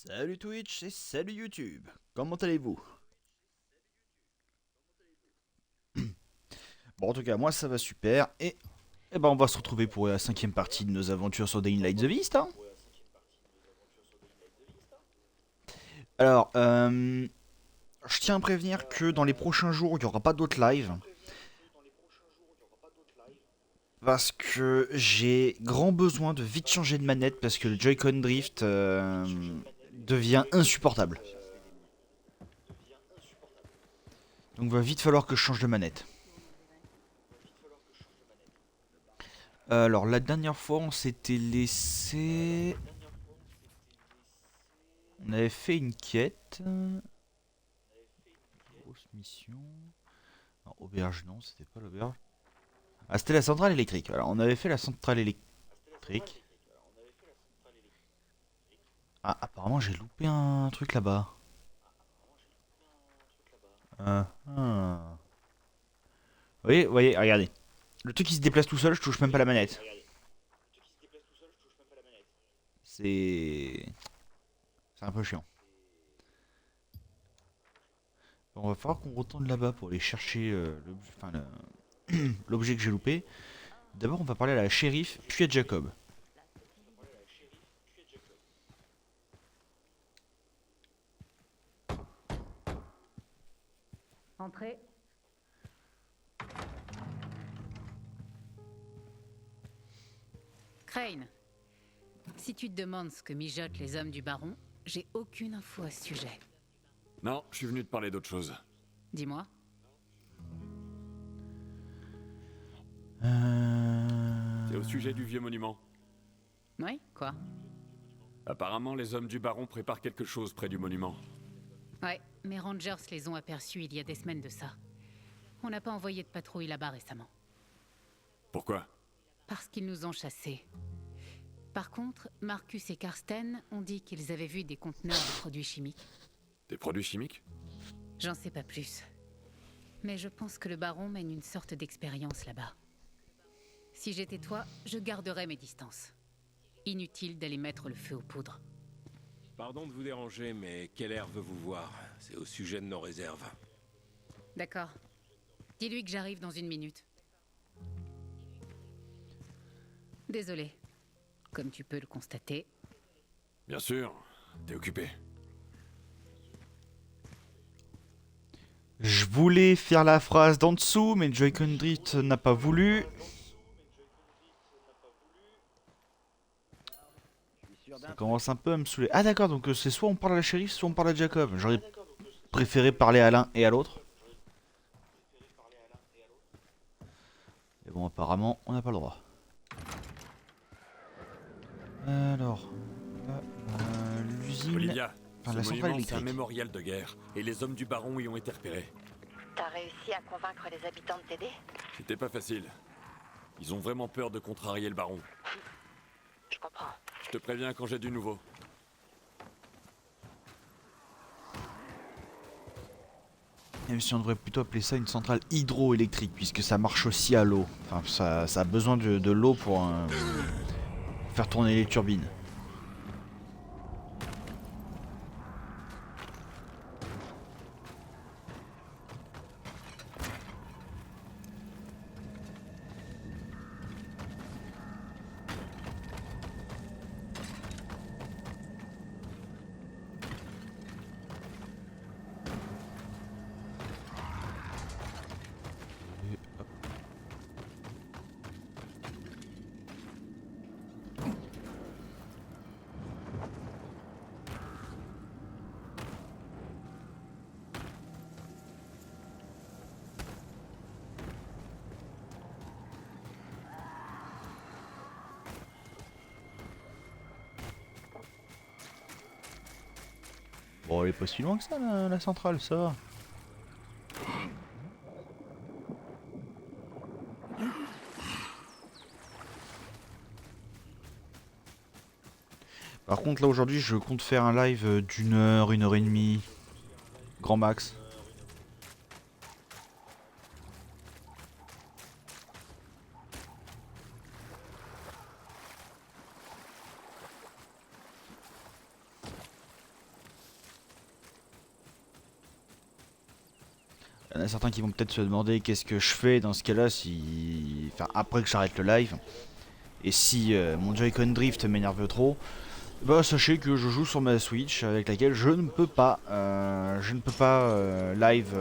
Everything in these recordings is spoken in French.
Salut Twitch et salut YouTube. Comment allez-vous? Bon, en tout cas, moi ça va super et on va se retrouver pour la cinquième partie de nos aventures sur Dying Light the Beast. Hein. Alors, je tiens à prévenir que dans les prochains jours, il n'y aura pas d'autres lives parce que j'ai grand besoin de vite changer de manette parce que le Joy-Con Drift devient insupportable. Donc va vite falloir que je change de manette. Alors la dernière fois, on s'était laissé. On avait fait une quête. Grosse mission. Non, auberge, non, c'était pas l'auberge. Ah, c'était la centrale électrique. Alors, on avait fait la centrale électrique. Ah, apparemment, j'ai loupé un truc là-bas. Ah. Vous voyez, regardez. Le truc qui se déplace tout seul, je touche même pas la manette. C'est. C'est un peu chiant. Bon, on va falloir qu'on retourne là-bas pour aller chercher l'objet que j'ai loupé. D'abord, on va parler à la shérif, puis à Jacob. Entrez. Crane, si tu te demandes ce que mijotent les hommes du baron, j'ai aucune info à ce sujet. Non, je suis venu te parler d'autre chose. Dis-moi. C'est au sujet du vieux monument. Oui, quoi? Apparemment, les hommes du baron préparent quelque chose près du monument. Ouais, mes rangers les ont aperçus il y a des semaines de ça. On n'a pas envoyé de patrouille là-bas récemment. Pourquoi? Parce qu'ils nous ont chassés. Par contre, Marcus et Karsten ont dit qu'ils avaient vu des conteneurs de produits chimiques. Des produits chimiques? J'en sais pas plus. Mais je pense que le baron mène une sorte d'expérience là-bas. Si j'étais toi, je garderais mes distances. Inutile d'aller mettre le feu aux poudres. Pardon de vous déranger, mais Keller veut vous voir. C'est au sujet de nos réserves. D'accord. Dis-lui que j'arrive dans une minute. Désolé. Comme tu peux le constater. Bien sûr, t'es occupé. Je voulais faire la phrase d'en dessous, mais Joy-Con Drift n'a pas voulu. Ça commence un peu à me saouler. Ah d'accord, donc c'est soit on parle à la shérif, soit on parle à Jacob. J'aurais préféré parler à l'un et à l'autre. Mais bon, apparemment, on n'a pas le droit. Alors, l'usine, Olivia, enfin ce la centrale monument, c'est un électrique. mémorial de guerre, et les hommes du baron y ont été repérés. T'as réussi à convaincre les habitants de t'aider? C'était pas facile. Ils ont vraiment peur de contrarier le baron. Je comprends. Je te préviens quand j'ai du nouveau. Même si on devrait plutôt appeler ça une centrale hydroélectrique, puisque ça marche aussi à l'eau. Enfin, ça a besoin de l'eau pour faire tourner les turbines. Bon, elle est pas si loin que ça, la centrale, ça va. Par contre, là aujourd'hui, je compte faire un live d'une heure et demie, grand max. Il y en a certains qui vont peut-être se demander qu'est-ce que je fais dans ce cas-là si... Enfin, après que j'arrête le live. Et si mon Joy-Con Drift m'énerve trop, bah sachez que je joue sur ma Switch avec laquelle je ne peux pas live...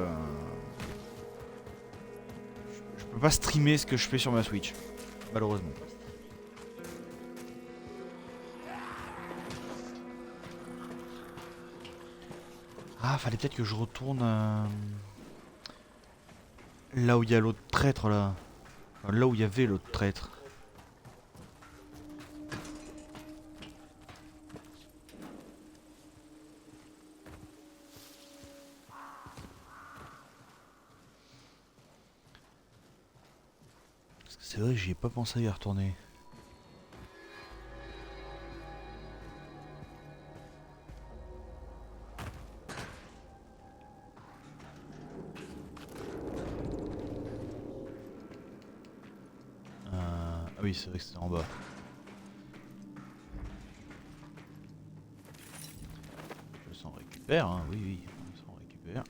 je peux pas streamer ce que je fais sur ma Switch, malheureusement. Ah, fallait peut-être que je retourne là où il y a l'autre traître là. Enfin, là où il y avait l'autre traître. Parce que c'est vrai que j'y ai pas pensé à y retourner. Ah oui, c'est vrai que c'était en bas. Je s'en récupère, hein, oui, oui, je s'en récupère.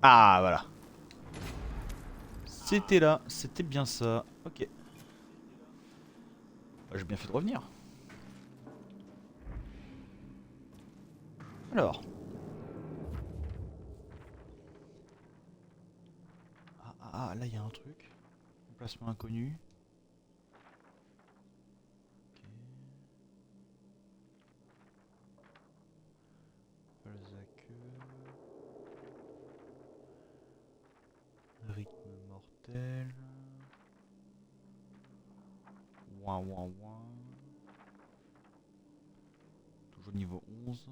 Ah, voilà. C'était là, c'était bien ça. Ok. Bah, j'ai bien fait de revenir. Alors. Ah, là il y a un truc. Emplacement inconnu. Ok. Balzac. Rythme mortel. Ouin ouin ouin. Toujours niveau 11.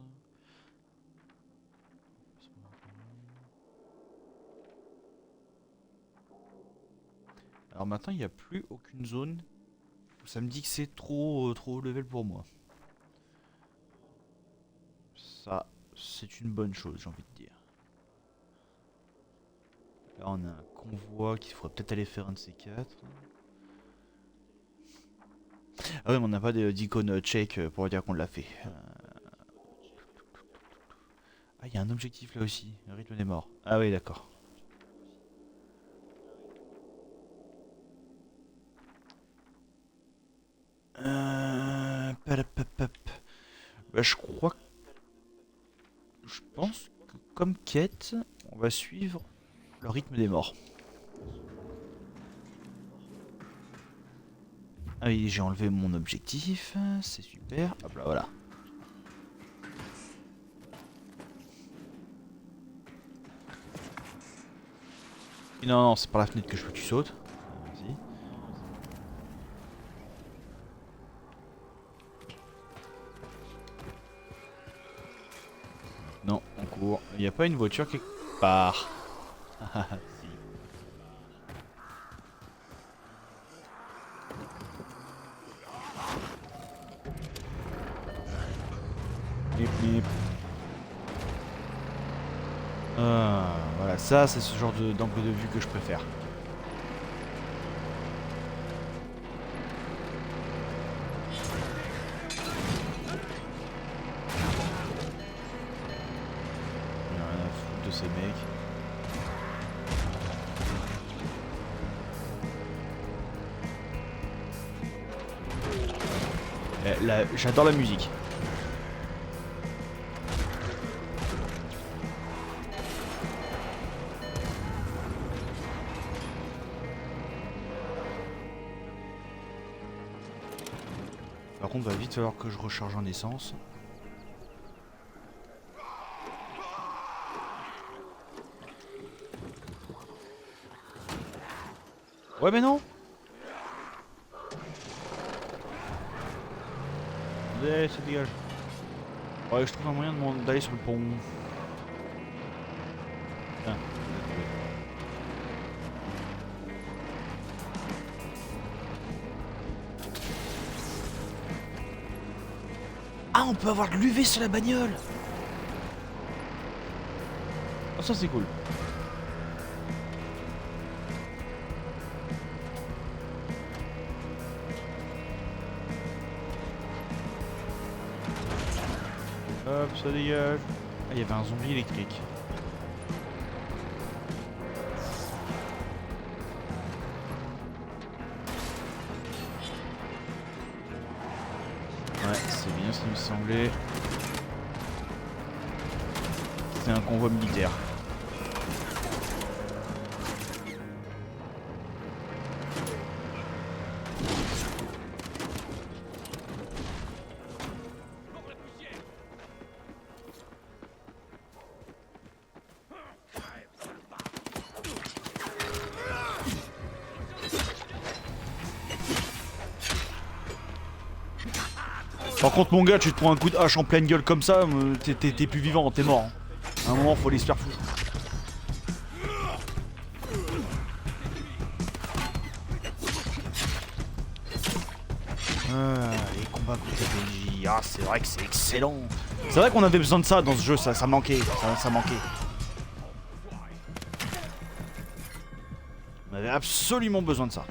Alors maintenant il n'y a plus aucune zone où ça me dit que c'est trop haut level pour moi. Ça c'est une bonne chose, j'ai envie de dire. Là on a un convoi qu'il faudrait peut-être aller faire un de ces quatre. Ah ouais mais on n'a pas d'icône check pour dire qu'on l'a fait. Ah il y a un objectif là aussi, le rythme des morts. Ah oui d'accord. Bah, je crois que... Je pense que comme quête, on va suivre le rythme des morts. Ah oui, j'ai enlevé mon objectif, c'est super. Hop là, voilà. Et non, non, c'est par la fenêtre que je veux que tu sautes. Vas-y. Non, on court. Il n'y a pas une voiture quelque part. Si. Nip, nip. Ah, voilà, ça c'est ce genre d'angle de vue que je préfère. Rien à foutre de ces mecs. J'adore la musique. Par contre, va vite falloir que je recharge en essence. Ouais, mais non. Allez, ça dégage. Ouais, je trouve un moyen d'aller sur le pont. Tiens, ah, on peut avoir de l'UV sur la bagnole. Oh, ça c'est cool. Hop, ça dégage. Ah, il y avait un zombie électrique. Ouais, c'est bien ce qui me semblait. C'est un convoi militaire. Par contre mon gars, tu te prends un coup de hache en pleine gueule comme ça, t'es plus vivant, t'es mort. Hein. À un moment faut aller se faire foutre. Les combats contre les PNJ, ah c'est vrai que c'est excellent. C'est vrai qu'on avait besoin de ça dans ce jeu, ça manquait, ça manquait. On avait absolument besoin de ça.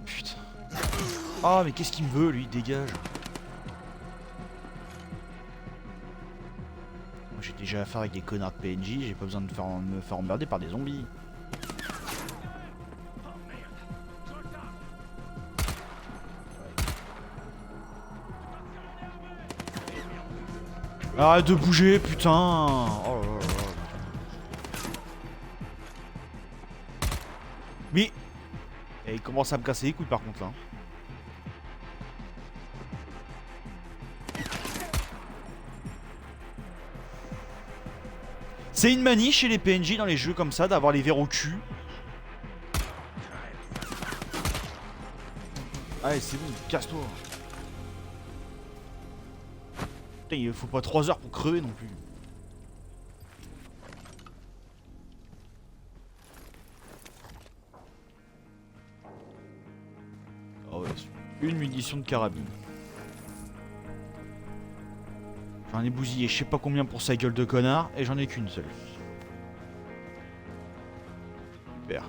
Putain. Ah mais qu'est-ce qu'il me veut lui, dégage. Moi j'ai déjà affaire avec des connards de PNJ, j'ai pas besoin de me faire emmerder par des zombies. Arrête de bouger, putain. Oh là là là. Mais... Et il commence à me casser les couilles par contre là. C'est une manie chez les PNJ dans les jeux comme ça d'avoir les verres au cul. Allez c'est bon, casse-toi. Putain il faut pas 3 heures pour crever non plus. Oh ouais, une munition de carabine. J'en ai bousillé je sais pas combien pour sa gueule de connard et j'en ai qu'une seule. Super.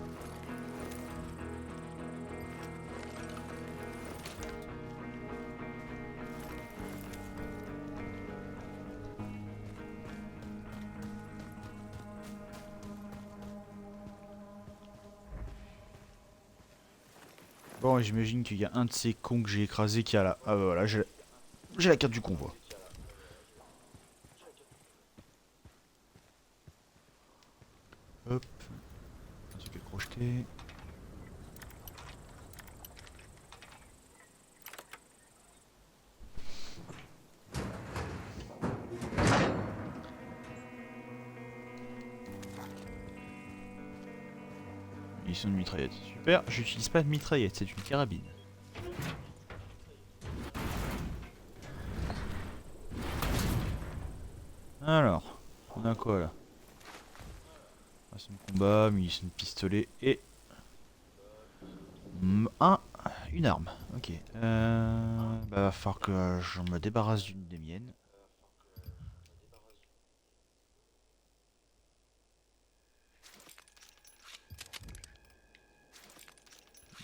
Bon, j'imagine qu'il y a un de ces cons que j'ai écrasé qui a là. Ah bah voilà, j'ai la carte du convoi. Hop. Un truc à crocheter. Munition de mitraillette. Super, j'utilise pas de mitraillette, c'est une carabine. Alors, on a quoi là? Ration de combat, munition de pistolet et... une arme, ok. Bah va falloir que je me débarrasse d'une des miennes.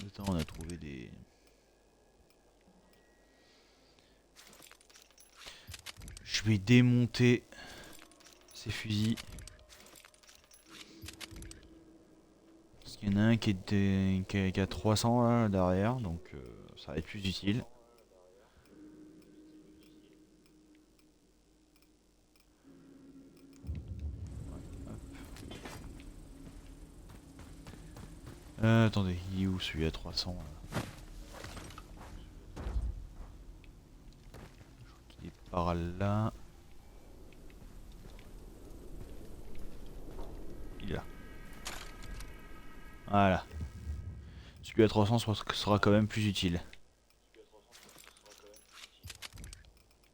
Attends, on a trouvé des... Je vais démonter ces fusils. Parce qu'il y en a un qui a 300 là, derrière, donc ça va être plus utile. Attendez, il est où celui à 300 là? Je crois qu'il est par là. Il est là. Voilà. Celui à 300 sera quand même plus utile.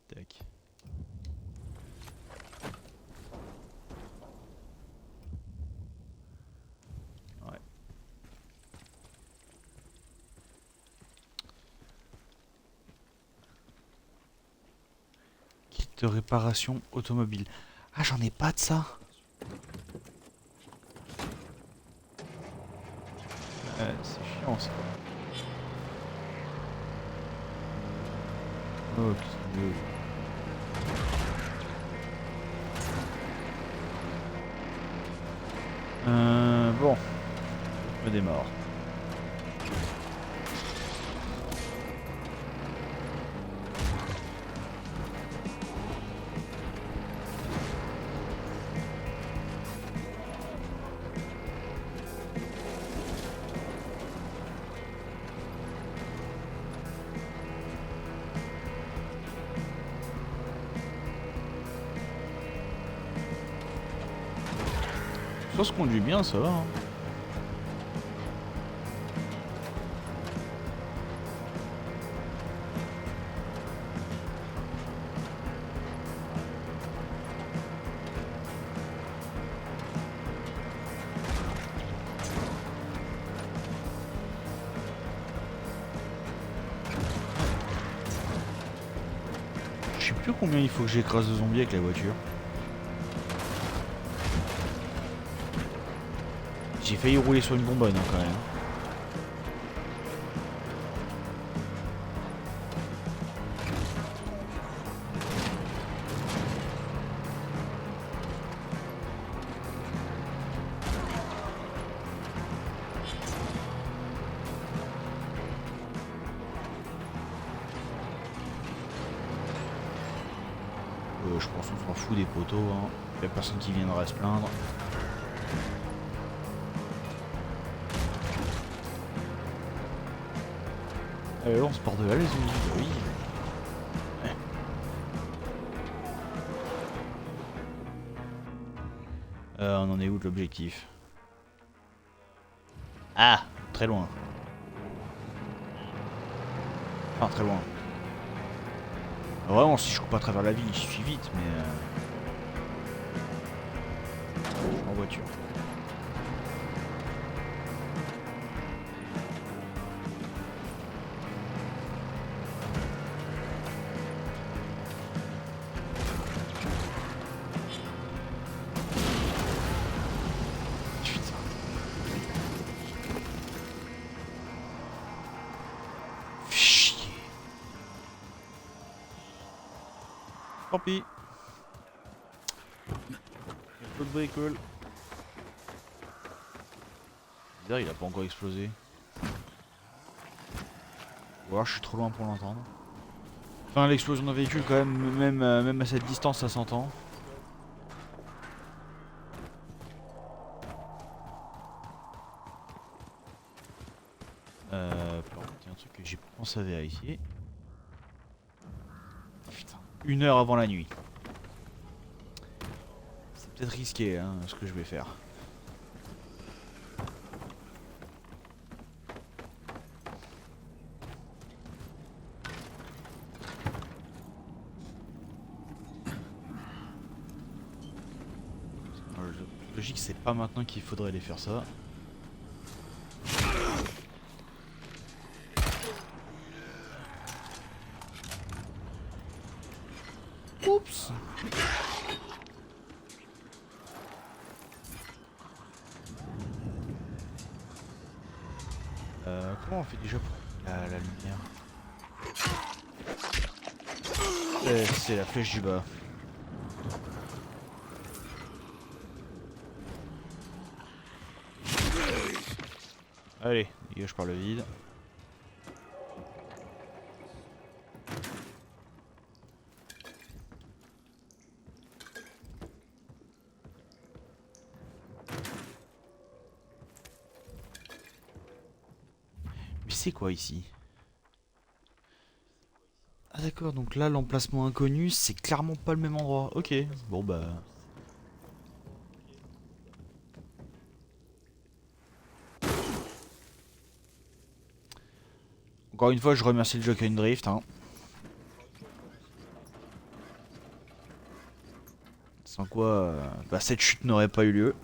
Tac. de réparation automobile. Ah, j'en ai pas de ça. C'est chiant ça. Oh, qu'est-ce que c'est. Bon, je me démarre. Ça se conduit bien, ça va. Hein. Je sais plus combien il faut que j'écrase de zombies avec la voiture. J'ai failli rouler sur une bonbonne hein, quand même. Je pense qu'on s'en fout des poteaux. Hein. Y a personne qui viendra se plaindre. Allez, on se part de là les zombies. Oui. Ouais. On en est où de l'objectif? Ah, très loin. Enfin, très loin. Vraiment, si je coupe pas à travers la ville, j'y suis vite, mais... je suis en voiture. Putain. Chier. Tant pis. Peu de bricole. Bizarre, il a pas encore explosé. Ou alors je suis trop loin pour l'entendre. Enfin, l'explosion d'un véhicule, quand même à cette distance, ça s'entend. Par contre, il y a un truc que j'ai pensé à vérifier. Putain, 1 heure avant la nuit. C'est peut-être risqué, hein, ce que je vais faire. Logique, c'est pas maintenant qu'il faudrait aller faire ça. Oups. Comment on fait déjà pour la lumière? C'est la flèche du bas. Allez, dégage par le vide. Mais c'est quoi ici? Ah d'accord, donc là l'emplacement inconnu c'est clairement pas le même endroit. Ok, bon bah... Encore une fois je remercie le Joker Drift. Hein. Sans quoi bah, cette chute n'aurait pas eu lieu.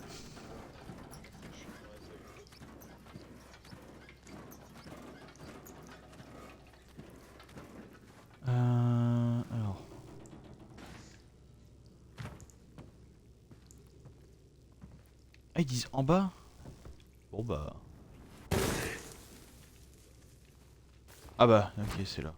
Alors... Ah, ils disent en bas? Bon bah... Ah bah, ok, c'est là.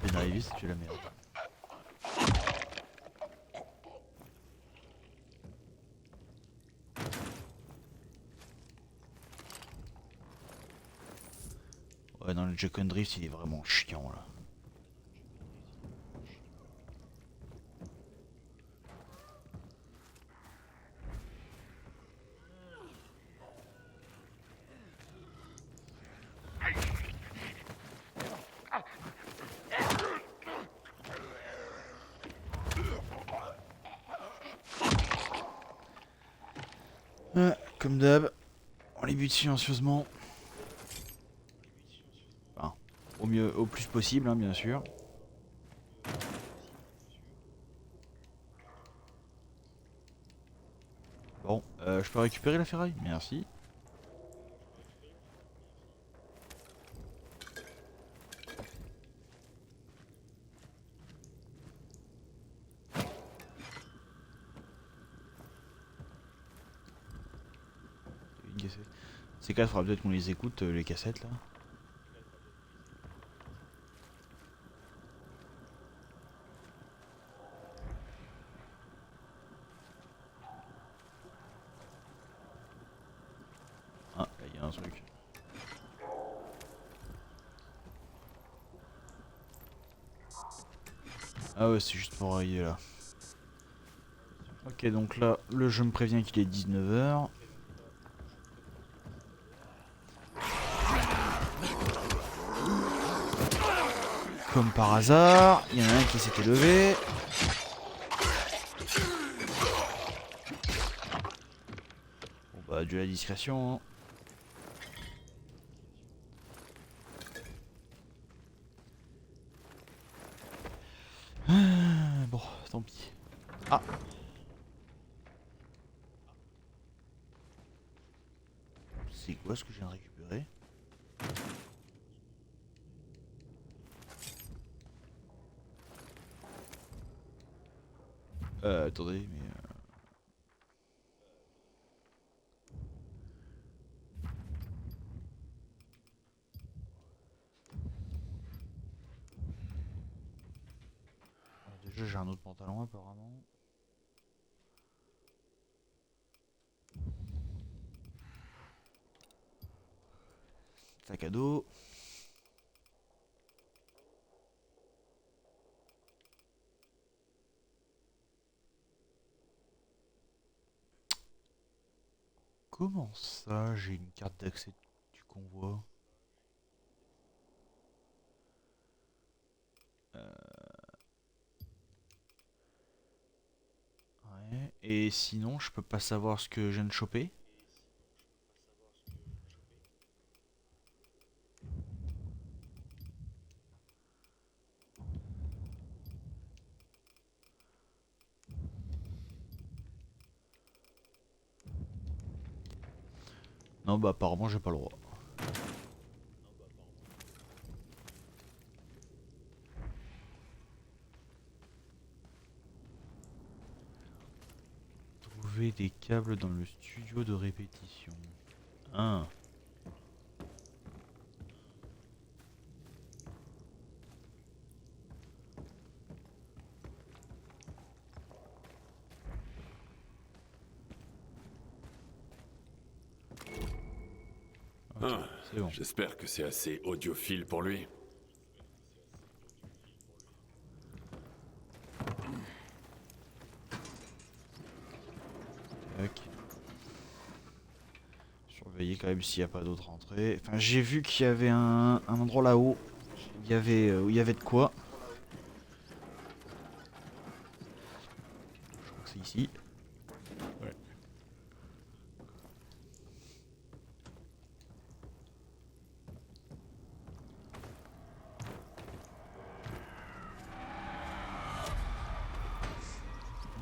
Bien arrivé, c'est la merde. Ouais, non, le Jack and Drift, il est vraiment chiant là. Ouais, comme d'hab, on les bute silencieusement. Enfin, au mieux, au plus possible, hein, bien sûr. Bon, je peux récupérer la ferraille? Merci. Une cassette. Ces cas, il faudra peut-être qu'on les écoute, les cassettes là. Ah, là il y a un truc. Ah ouais, c'est juste pour rayer là. Ok, donc là, le jeu me prévient qu'il est 19 h. Comme par hasard, il y en a un qui s'était levé. Bon bah, de la discrétion. Hein. Bon, tant pis. Ah. C'est quoi ce que je viens de récupérer? Attendez, mais... déjà j'ai un autre pantalon apparemment. Sac à dos. Comment ça, j'ai une carte d'accès du convoi? Ouais. Et sinon, je peux pas savoir ce que je viens de choper? Non, bah apparemment j'ai pas le droit. Trouver des câbles dans le studio de répétition. Ah. Ok, Ah, c'est bon. j'espère que c'est assez audiophile pour lui. Tac. Surveiller quand même s'il n'y a pas d'autres entrées. Enfin, j'ai vu qu'il y avait un endroit là-haut. Où il y avait de quoi. Je crois que c'est ici. Ouais.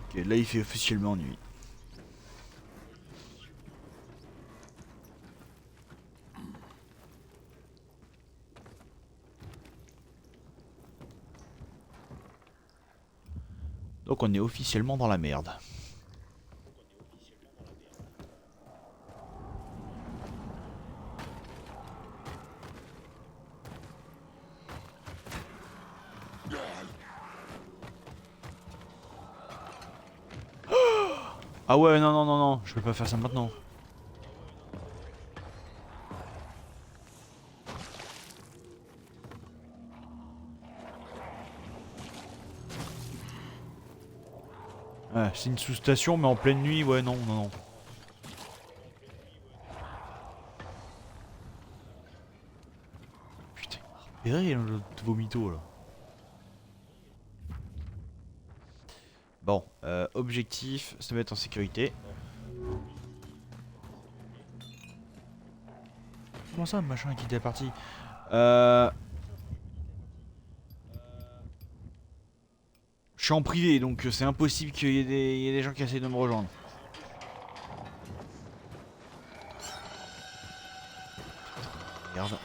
Ok, là il fait officiellement nuit. Donc on est officiellement dans la merde. Ah ouais, non, non, non, non, je peux pas faire ça maintenant. Ouais, c'est une sous-station, mais en pleine nuit, ouais, non, non, non. Putain, il m'a repéré, hein, le vomito, là. Bon, objectif, se mettre en sécurité. Comment ça, machin, quitter la partie? Je suis en privé, donc c'est impossible qu'il y ait des gens qui essayent de me rejoindre. Regarde.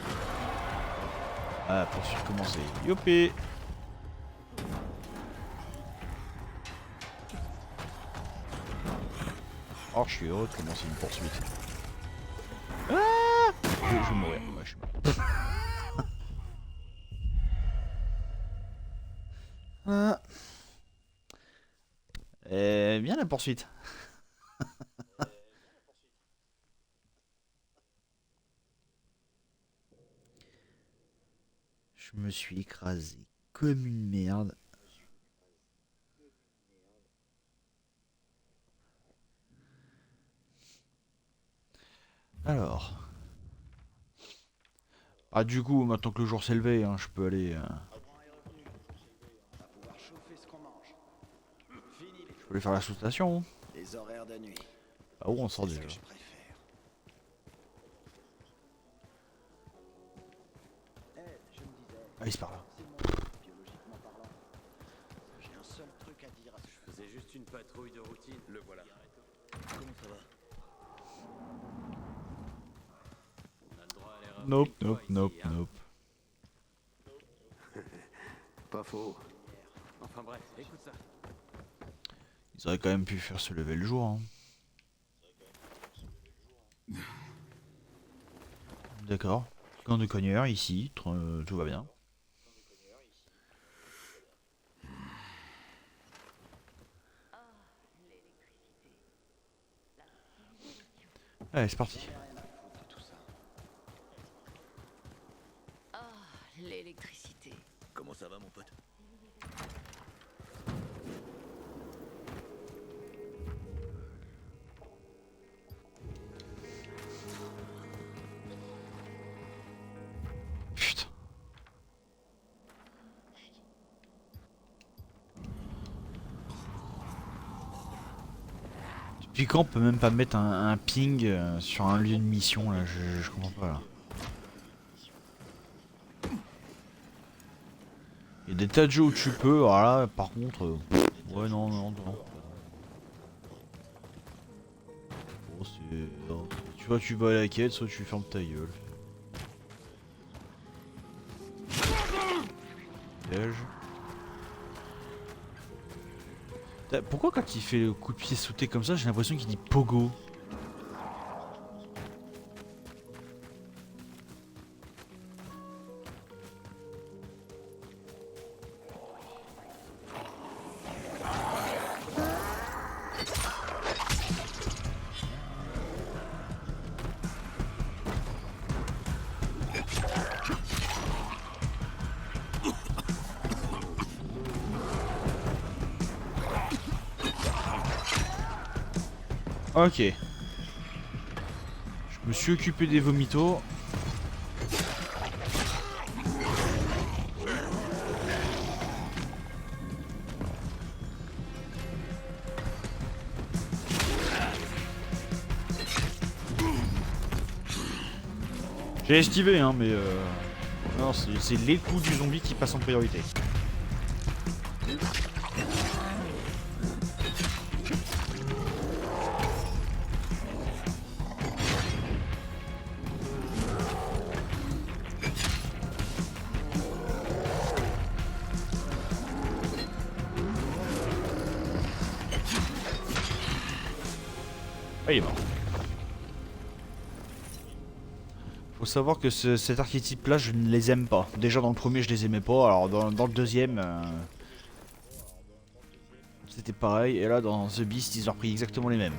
Ah, poursuite commencer. Yopé. Oh, je suis heureux de commencer une poursuite. Ah, je vais mourir. Ouais, je suis mort. Ah. Bien la poursuite. Je me suis écrasé comme une merde. Alors. Ah du coup, maintenant que le jour s'est levé, hein, je peux aller... Je peux aller faire la sous-station. Les horaires de nuit. Ah où on sort C'est ce déjà? que je préfère. Ah, il se parle là. Biologiquement parlant, j'ai un seul truc à dire à ce Je faisais juste une patrouille de routine, le voilà. Comment ça va? On a le droit à l'erreur. Nope, une nope, fois ici, nope, hein. nope. Pas faux. Enfin bref, écoute ça. Ils auraient quand même pu faire se lever le jour. Hein. D'accord. Camp de cogneurs ici, tout va bien. Allez, c'est parti. L'électricité. Comment ça va, mon pote? Putain. Depuis quand on peut même pas mettre un ping sur un lieu de mission là, je comprends pas là. Il y a des tas de jeux où tu peux, alors là par contre, ouais non non non. Bon, tu vois tu vas à la quête, soit tu fermes ta gueule. Piège. Pourquoi quand il fait le coup de pied sauté comme ça, j'ai l'impression qu'il dit pogo? Ok. Je me suis occupé des vomitos. J'ai esquivé hein mais non c'est les coups du zombie qui passent en priorité. Ah, il est mort. Faut savoir que cet archétype là je ne les aime pas. Déjà dans le premier je les aimais pas, alors dans le deuxième c'était pareil, et là dans The Beast ils ont repris exactement les mêmes.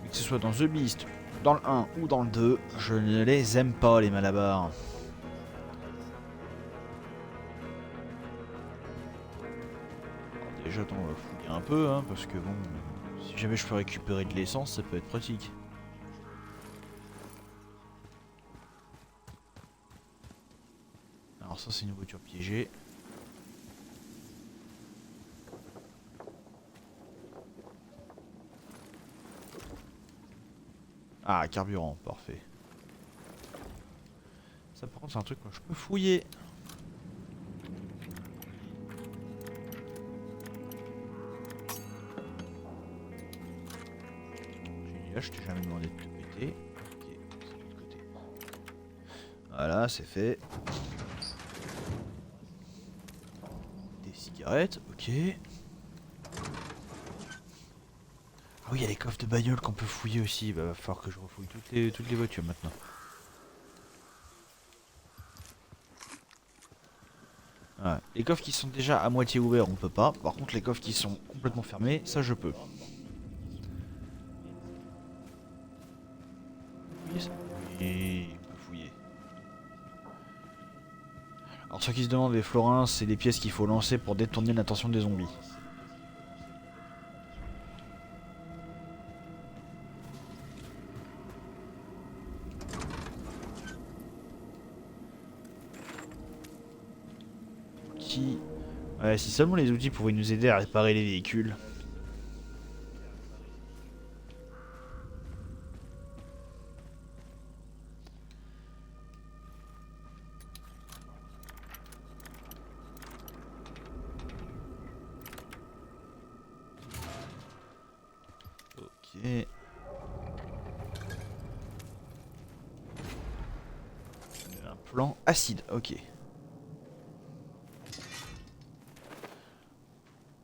Que ce soit dans The Beast, dans le 1 ou dans le 2, je ne les aime pas les Malabars. Alors déjà attends, on va fouiller un peu hein, parce que bon, si jamais je peux récupérer de l'essence ça peut être pratique. Alors ça c'est une voiture piégée. Ah, carburant, parfait. Ça par contre c'est un truc que je peux fouiller. Génial, je t'ai jamais demandé de te péter. Ok, c'est de l'autre côté. Voilà, c'est fait. Des cigarettes, ok. Ah oui, il y a les coffres de bagnole qu'on peut fouiller aussi. Bah, va falloir que je refouille toutes les voitures maintenant. Ouais. Les coffres qui sont déjà à moitié ouverts, on peut pas. Par contre, les coffres qui sont complètement fermés, ça je peux. Oui, on peut fouiller. Alors ceux qui se demandent, les florins, c'est des pièces qu'il faut lancer pour détourner l'attention des zombies. Ouais, si seulement les outils pouvaient nous aider à réparer les véhicules. Ok. Un plan acide, ok.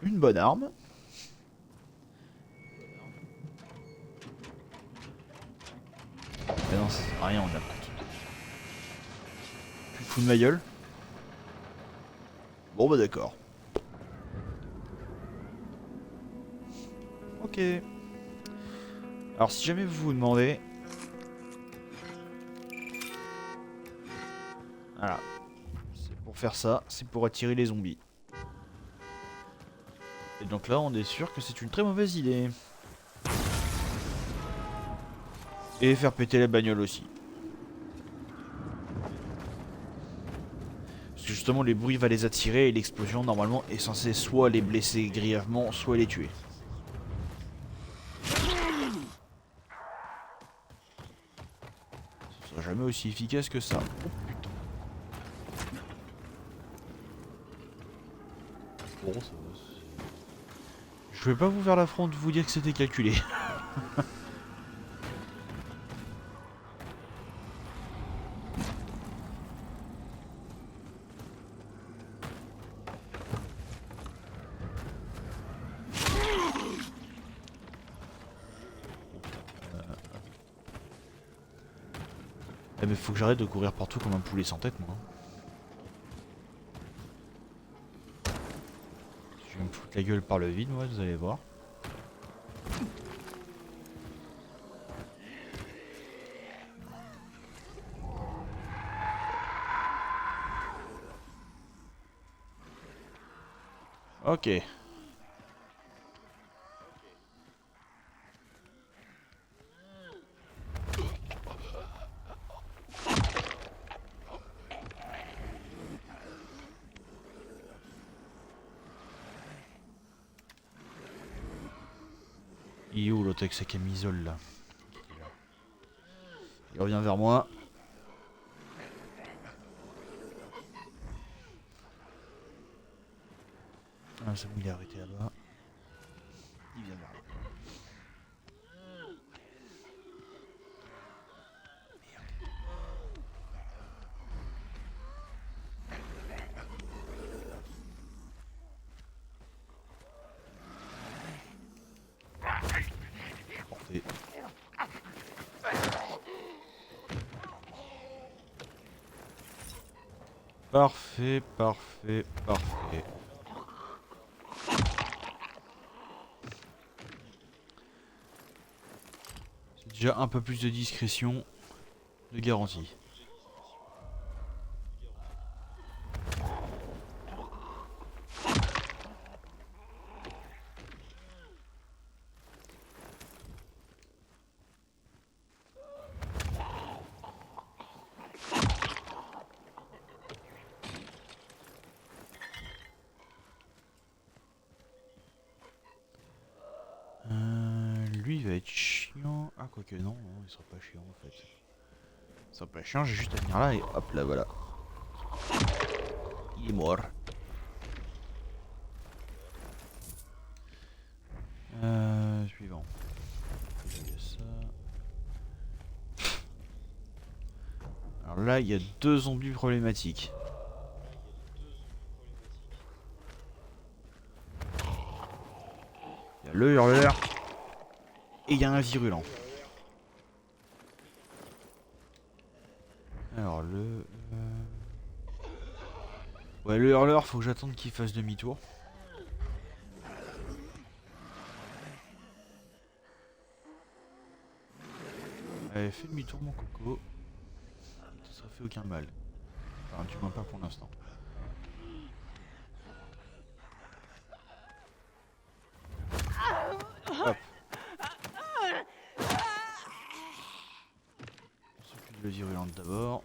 Une bonne arme. Mais non, ça sert à rien, on a pas tout. Tu te fous de ma gueule? Bon bah d'accord. Ok. Alors si jamais vous vous demandez... Voilà. C'est pour faire ça, c'est pour attirer les zombies. Et donc là on est sûr que c'est une très mauvaise idée. Et faire péter la bagnole aussi. Parce que justement les bruits va les attirer et l'explosion normalement est censée soit les blesser grièvement, soit les tuer. Ce sera jamais aussi efficace que ça. Oh putain. Bon, ça va. Je vais pas vous faire l'affront de vous dire que c'était calculé. Eh mais faut que j'arrête de courir partout comme un poulet sans tête moi. Je vais me foutre la gueule par le vide moi, vous allez voir. Ok. Il est où l'autre avec sa camisole là? Il revient vers moi. Ah c'est bon, il est arrêté là-bas. Il vient vers moi. Parfait, parfait, parfait. C'est déjà un peu plus de discrétion de garantie. Lui il va être chiant. Ah quoique non, il sera pas chiant en fait. Il sera pas chiant, j'ai juste à venir là et hop là voilà. Il est mort. Suivant. Il y a ça. Alors là il y a deux zombies problématiques. Il y a le hurleur et il y a un virulent. Alors ouais, le hurleur, faut que j'attende qu'il fasse demi-tour. Allez, fais demi-tour mon coco. Ça fait aucun mal. Enfin, du moins pas pour l'instant. Hop. On s'occupe de la virulente d'abord.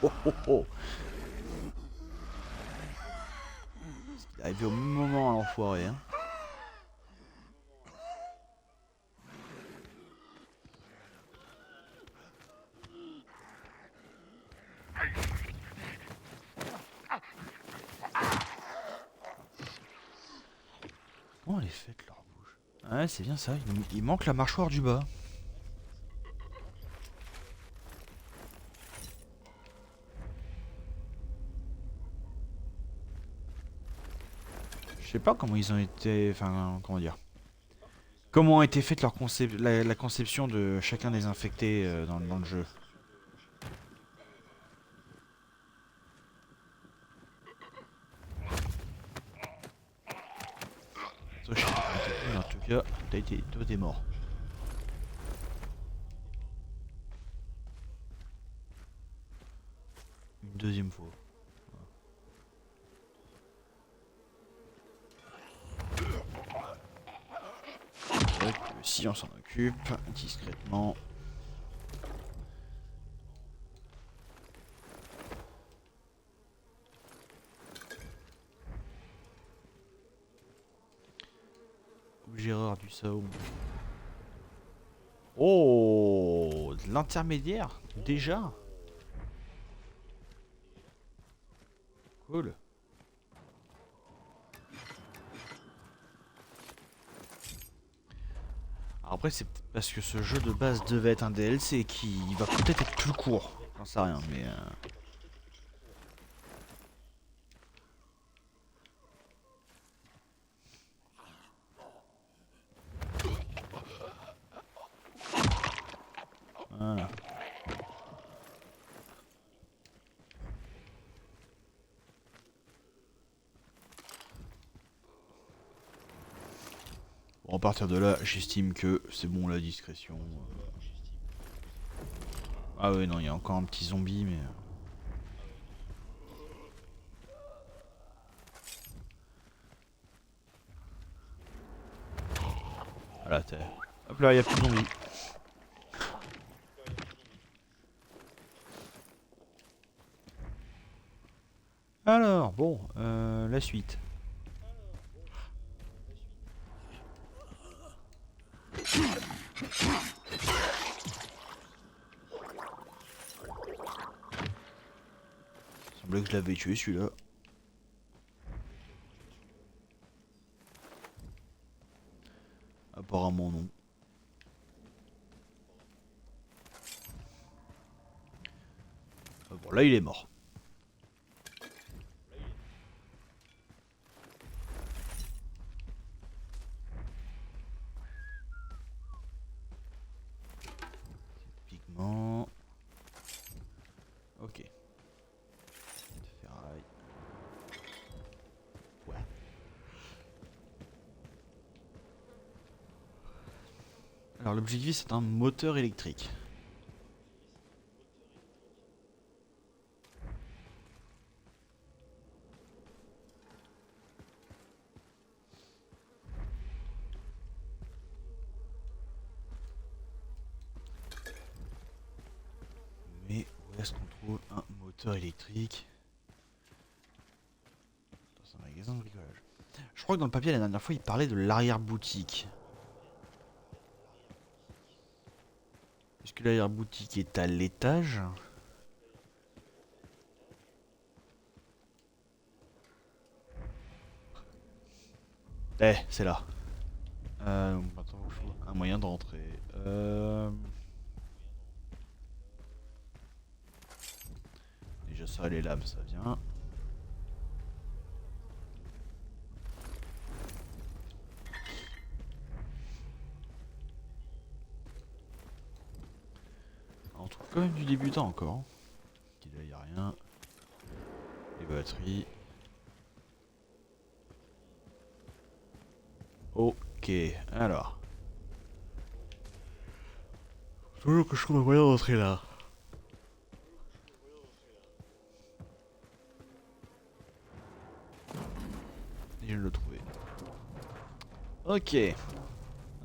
Oh oh oh. Il est arrivé au même moment à l'enfoiré hein. Comment elle est faite leur bouche? Ouais c'est bien ça, il manque la mâchoire du bas. Je sais pas comment ils ont été... Enfin, comment dire... Comment a été faite la conception de chacun des infectés dans le jeu. Ça, je sais pas comment t'as fait, mais en tout cas, toi t'es mort. Une deuxième fois. Si on s'en occupe discrètement. Objet rare du Sao. Oh, de l'intermédiaire déjà. Cool. Après c'est peut-être parce que ce jeu de base devait être un DLC qui va peut-être être plus court. J'en sais rien mais... Voilà. Bon, à partir de là, j'estime que c'est bon la discrétion. Ah ouais non, il y a encore un petit zombie mais... Voilà, hop là, il n'y a plus de zombies. Alors, bon, la suite. Il semblait que je l'avais tué celui-là. Apparemment non. Bon là il est mort. Alors l'objectif c'est un moteur électrique. Mais où est-ce qu'on trouve un moteur électrique? Dans un magasin de bricolage. Je crois que dans le papier la dernière fois il parlait de l'arrière-boutique. Est-ce que l'arrière-boutique est à l'étage? Eh, c'est là. Attends, il faut un moyen de rentrer. Déjà ça, les lames, ça vient. On trouve quand même du débutant encore. Là, il n'y a rien. Les batteries. Ok, alors. Toujours que je trouve un moyen d'entrer là. Et je l'ai trouvé. Ok. Un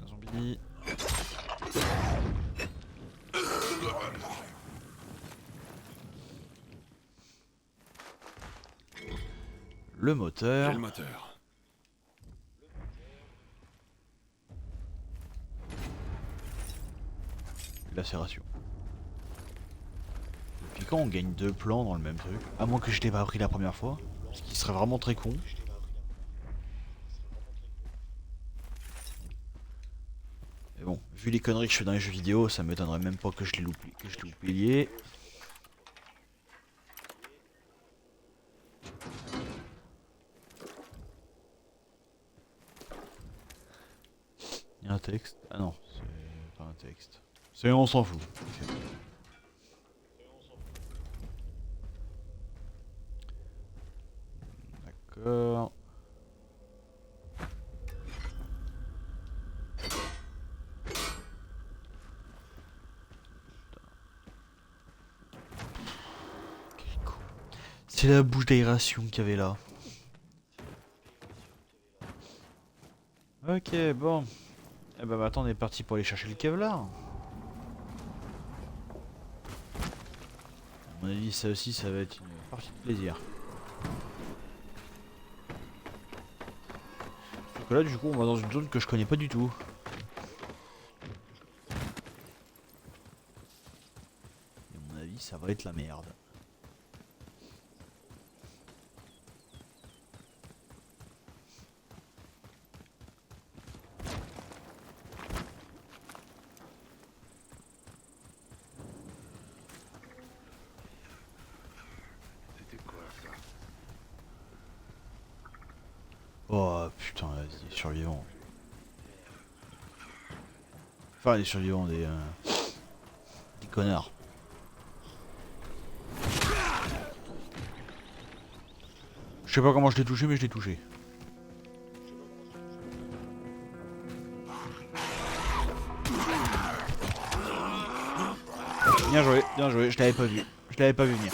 zombie. Le moteur. J'ai le moteur. Lacération. Depuis quand on gagne 2 plans dans le même truc? À moins que je l'ai pas appris la première fois. Ce qui serait vraiment très con. Mais bon, vu les conneries que je fais dans les jeux vidéo, ça m'étonnerait même pas que je l'ai loupé, oublié. Il y a un texte. Ah non, c'est pas un texte. C'est on s'en fout. Okay. D'accord. C'est la bouche d'aération qu'il y avait là. Ok, bon. Eh ben maintenant on est parti pour aller chercher le Kevlar. À mon avis ça aussi ça va être une partie de plaisir. Sauf que là du coup on va dans une zone que je connais pas du tout. Et à mon avis ça va être la merde. Oh putain, vas-y, survivants. Enfin, les survivants, des connards. Je sais pas comment je l'ai touché, mais je l'ai touché. Bien joué, je l'avais pas vu. Je l'avais pas vu venir.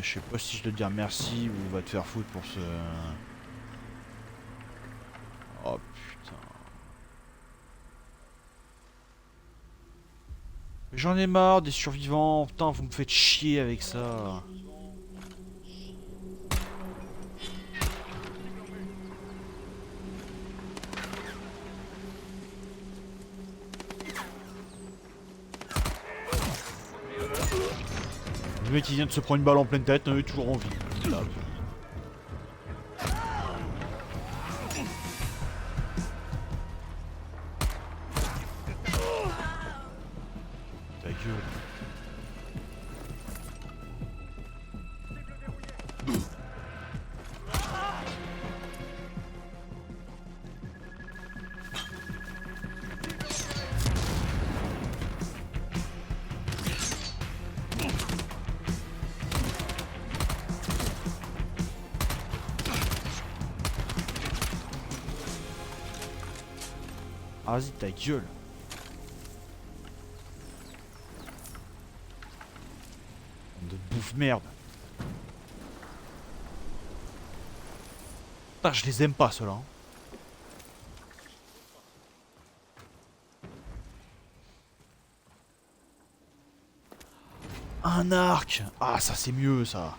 Je sais pas si je dois te dire merci ou va te faire foutre pour ce... Oh putain. J'en ai marre des survivants, putain vous me faites chier avec ça. Le mec qui vient de se prendre une balle en pleine tête, il est toujours en vie. Là. Ta gueule. Ah, vas-y, ta gueule. De bouffe merde. Putain, je les aime pas ceux-là. Hein. Un arc. Ah, ça c'est mieux ça.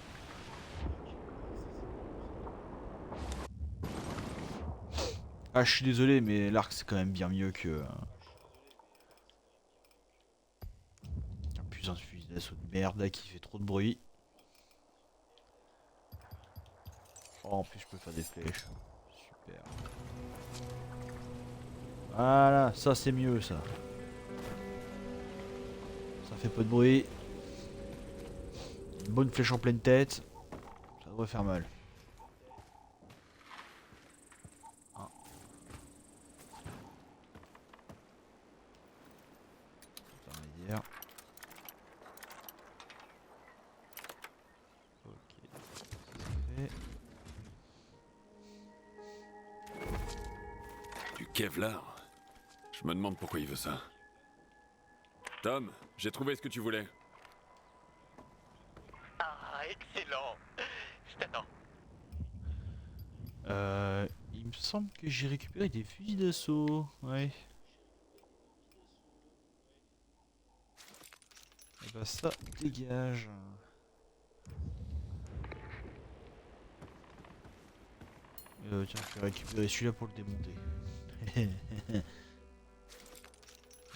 Ah, je suis désolé, mais l'arc c'est quand même bien mieux que... Un putain de fusil d'assaut de merde là qui fait trop de bruit. Oh, en plus je peux faire des flèches. Super. Voilà, ça c'est mieux ça. Ça fait pas de bruit. Une bonne flèche en pleine tête. Ça devrait faire mal. Intermédiaire. Ok. C'est fait. Du Kevlar. Je me demande pourquoi il veut ça. Tom, j'ai trouvé ce que tu voulais. Ah, excellent. Je t'attends. Il me semble que j'ai récupéré des fusils d'assaut. Ouais. Et bah ça, dégage. Tiens, je vais récupérer celui-là pour le démonter.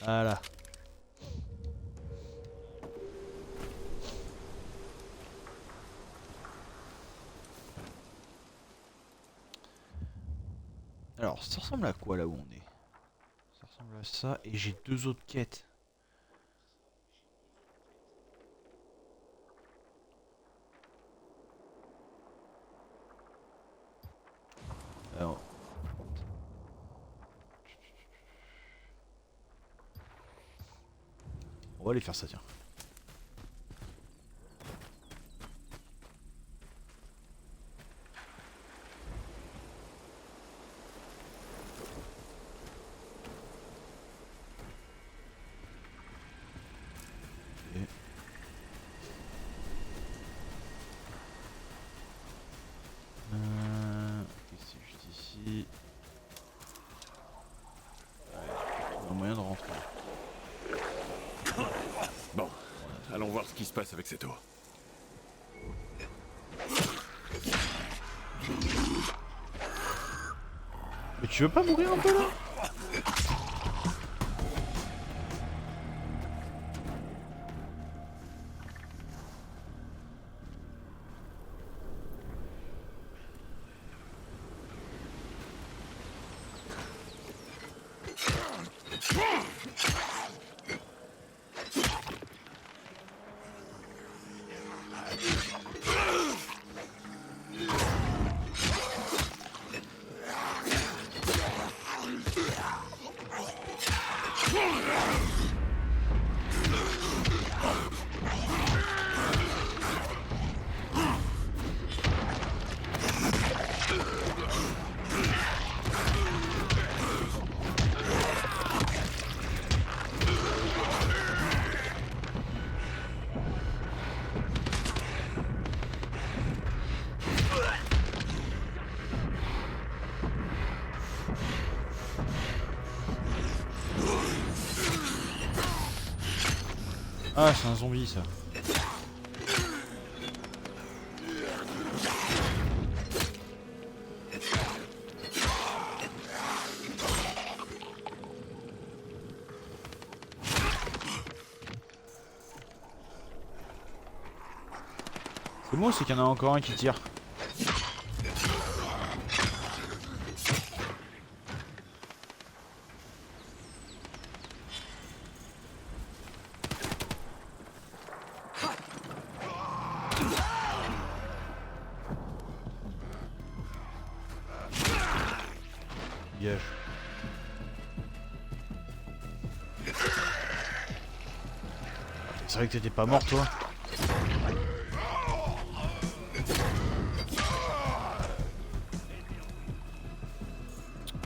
Voilà. Alors, ça ressemble à quoi là où on est? Ça ressemble à ça et j'ai deux autres quêtes. Alors... On va aller faire ça, tiens. Ok. Ok, c'est juste ici. On a moyen de rentrer. Bon, allons voir ce qui se passe avec cette eau. Mais tu veux pas mourir un peu là? Ah, c'est un zombie ça. C'est bon, c'est qu'il y en a encore un qui tire. Dégage. C'est vrai que t'étais pas mort toi.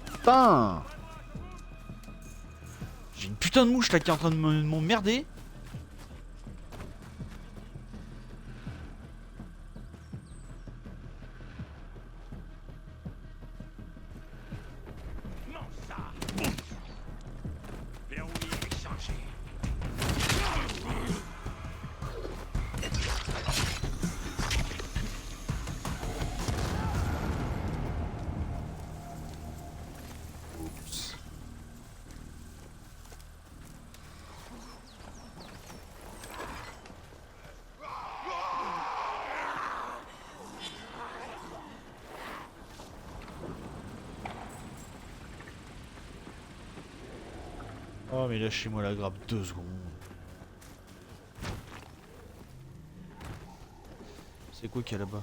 Putain! putain de mouche là qui est en train de m'emmerder. Oh mais lâchez-moi la grappe 2 secondes. C'est quoi qu'il y a là-bas?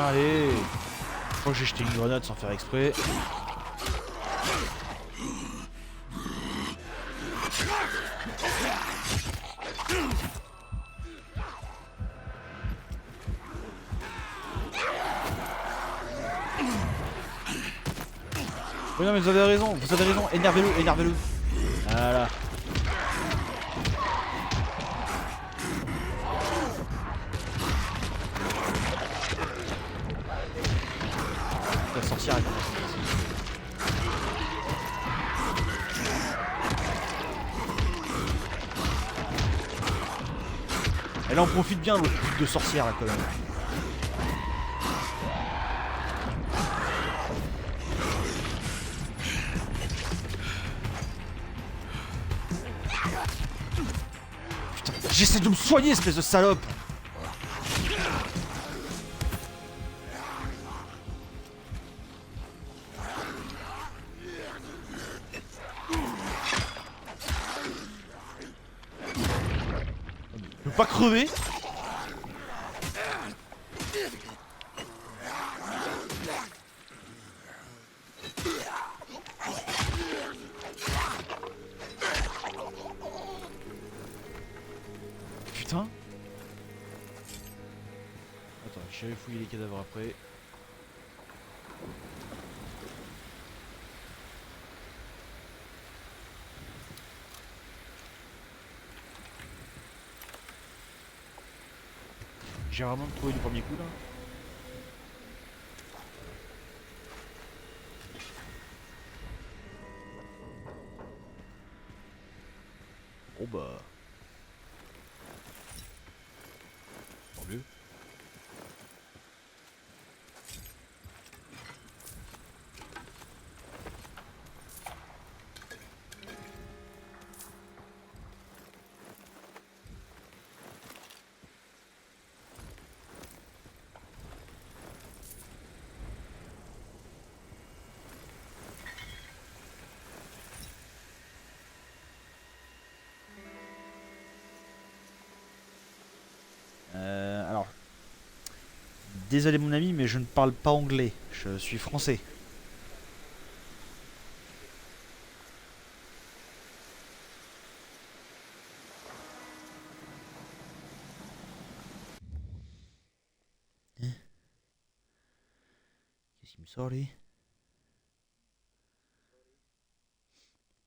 Allez! Je crois que j'ai jeté une grenade sans faire exprès. Oui non mais vous avez raison, énervez-le, énervez-le. Voilà. La sorcière elle commence à passer. Elle en profite bien l'autre truc de sorcière là quand même. J'essaie de me soigner, espèce de salope! Je peux pas crever? Putain. Attends, je vais fouiller les cadavres après. J'ai vraiment trouvé du premier coup là. Oh bah. Tant mieux. Alors, désolé mon ami, mais je ne parle pas anglais, je suis français. Qu'est-ce qu'il me sort lui?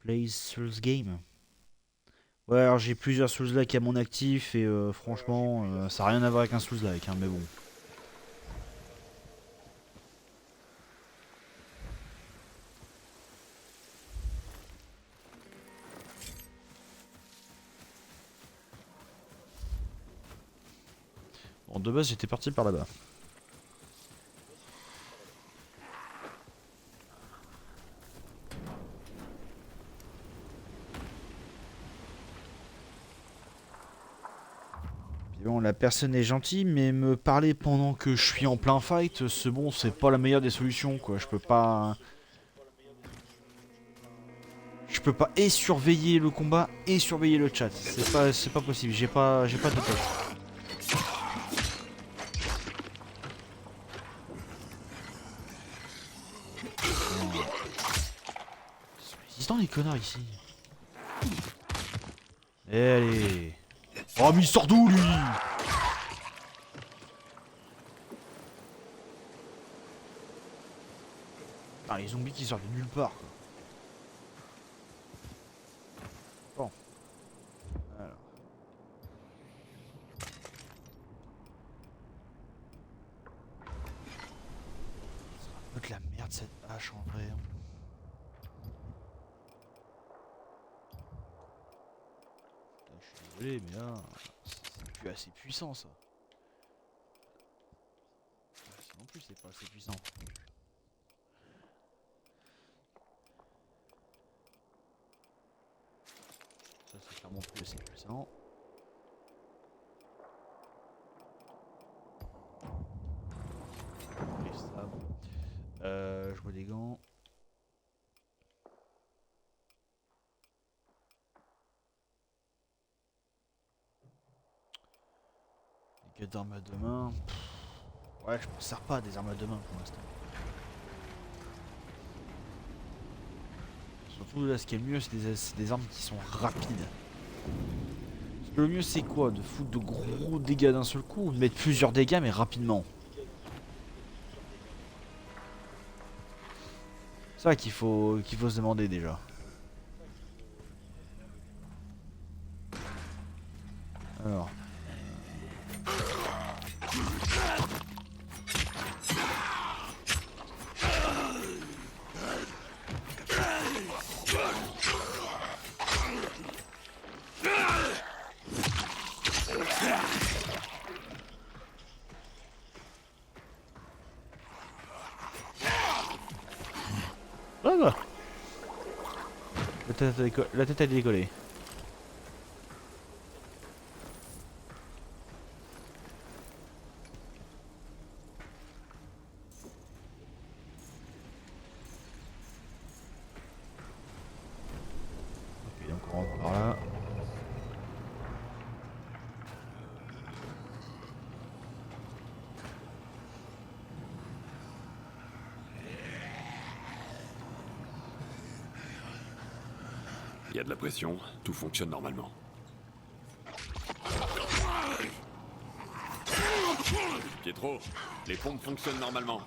Plays Souls Game. Ouais, alors j'ai plusieurs Souls-like à mon actif et franchement, ça n'a rien à voir avec un Souls-like, hein, mais bon. Bon, de base, j'étais parti par là-bas. Bon, la personne est gentille, mais me parler pendant que je suis en plein fight, c'est bon, c'est pas la meilleure des solutions, quoi. Je Je peux pas et surveiller le combat et surveiller le chat. C'est pas possible. J'ai pas de tête. Ils sont résistants les connards ici. Allez. Oh mais il sort d'où lui? Ah, les zombies qui sortent de nulle part quoi. Bon. Alors. C'est un peu de la merde cette hache en vrai. Putain, je suis désolé mais là, c'est plus assez puissant ça. Ça non plus c'est pas assez puissant. Ça c'est clairement plus assez puissant. Et ça, bon. Je vois des gants. Des gars d'armes à deux mains. Ouais, je me sers pas des armes à deux mains pour l'instant. Surtout là, ce qui est le mieux, c'est des armes qui sont rapides. Parce que le mieux, c'est quoi? De foutre de gros dégâts d'un seul coup ou de mettre plusieurs dégâts mais rapidement? C'est ça qu'il faut se demander déjà. Alors. Ah bah. La tête a décollé. Ok, donc on rentre par là. Il y a de la pression, tout fonctionne normalement. Pietro, les pompes fonctionnent normalement.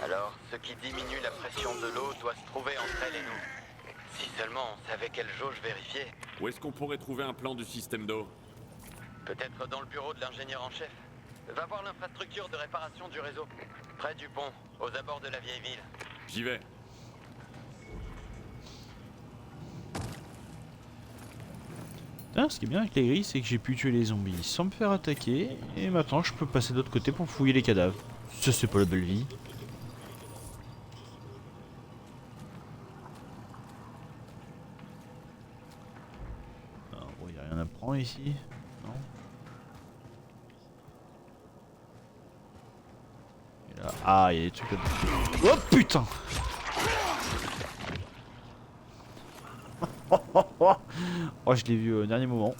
Alors, ce qui diminue la pression de l'eau doit se trouver entre elle et nous. Si seulement on savait quelle jauge vérifier. Où est-ce qu'on pourrait trouver un plan du système d'eau? Peut-être dans le bureau de l'ingénieur en chef. Va voir l'infrastructure de réparation du réseau. Près du pont, aux abords de la vieille ville. J'y vais. Putain, ce qui est bien avec les grilles, c'est que j'ai pu tuer les zombies sans me faire attaquer. Et maintenant, je peux passer de l'autre côté pour fouiller les cadavres. Ça, c'est pas la belle vie. Alors, bon, y a rien à prendre ici. Non. Et là, ah, il y a des trucs là. Oh putain! Oh, je l'ai vu au dernier moment.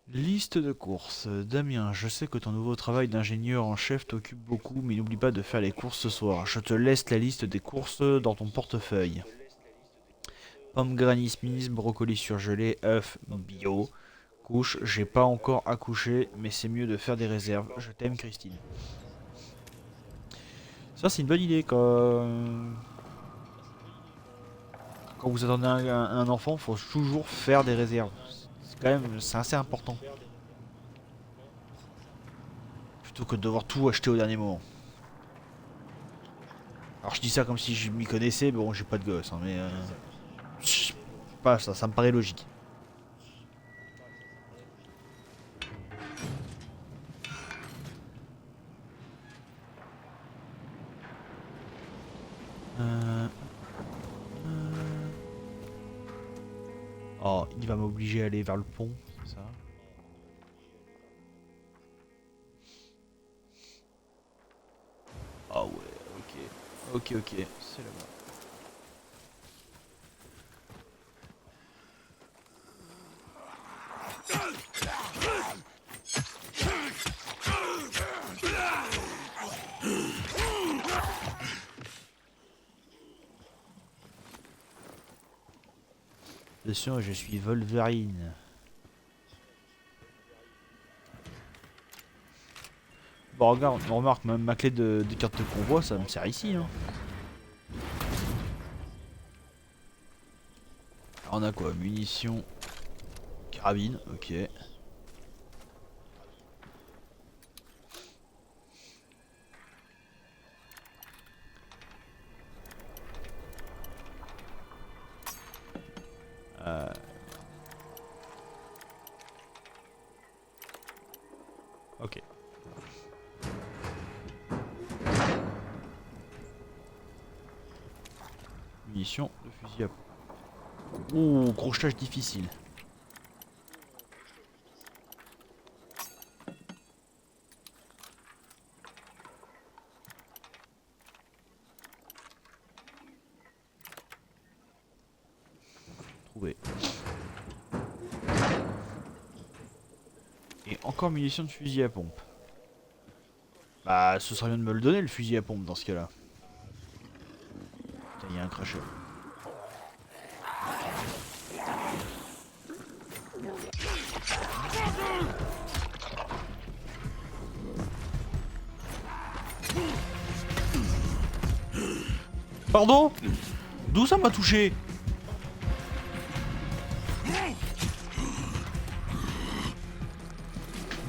Liste de courses. Damien, je sais que ton nouveau travail d'ingénieur en chef t'occupe beaucoup, mais n'oublie pas de faire les courses ce soir. Je te laisse la liste des courses dans ton portefeuille. Pommes Granny Smith, brocoli surgelé, œufs bio. Couche, j'ai pas encore accouché, mais c'est mieux de faire des réserves. Je t'aime, Christine. Ça, c'est une bonne idée quand vous attendez un enfant, faut toujours faire des réserves. C'est quand même, c'est assez important. Plutôt que de devoir tout acheter au dernier moment. Alors je dis ça comme si je m'y connaissais, mais bon j'ai pas de gosse, hein, mais je sais pas, ça me paraît logique. Oh, il va m'obliger à aller vers le pont, c'est ça? Ah ouais, Ok, c'est là-bas. Attention, je suis Wolverine. Bon regarde, on remarque même ma clé de carte de convoi, ça me sert ici. Hein. Alors, on a quoi? Munitions, carabine, ok. Ok. Munitions de fusil à pompe. Ouh, crochetage difficile. Trouvé. Et encore munitions de fusil à pompe. Bah, ce serait bien de me le donner le fusil à pompe dans ce cas-là. Putain, il y a un crachat. Pardon? D'où ça m'a touché?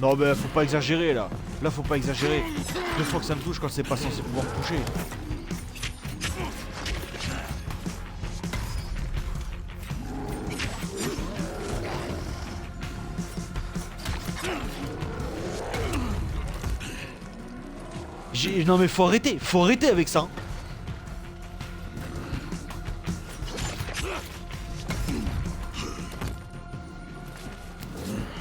Non mais faut pas exagérer là. Là faut pas exagérer. 2 fois que ça me touche quand c'est pas censé pouvoir me toucher. Non mais faut arrêter avec ça.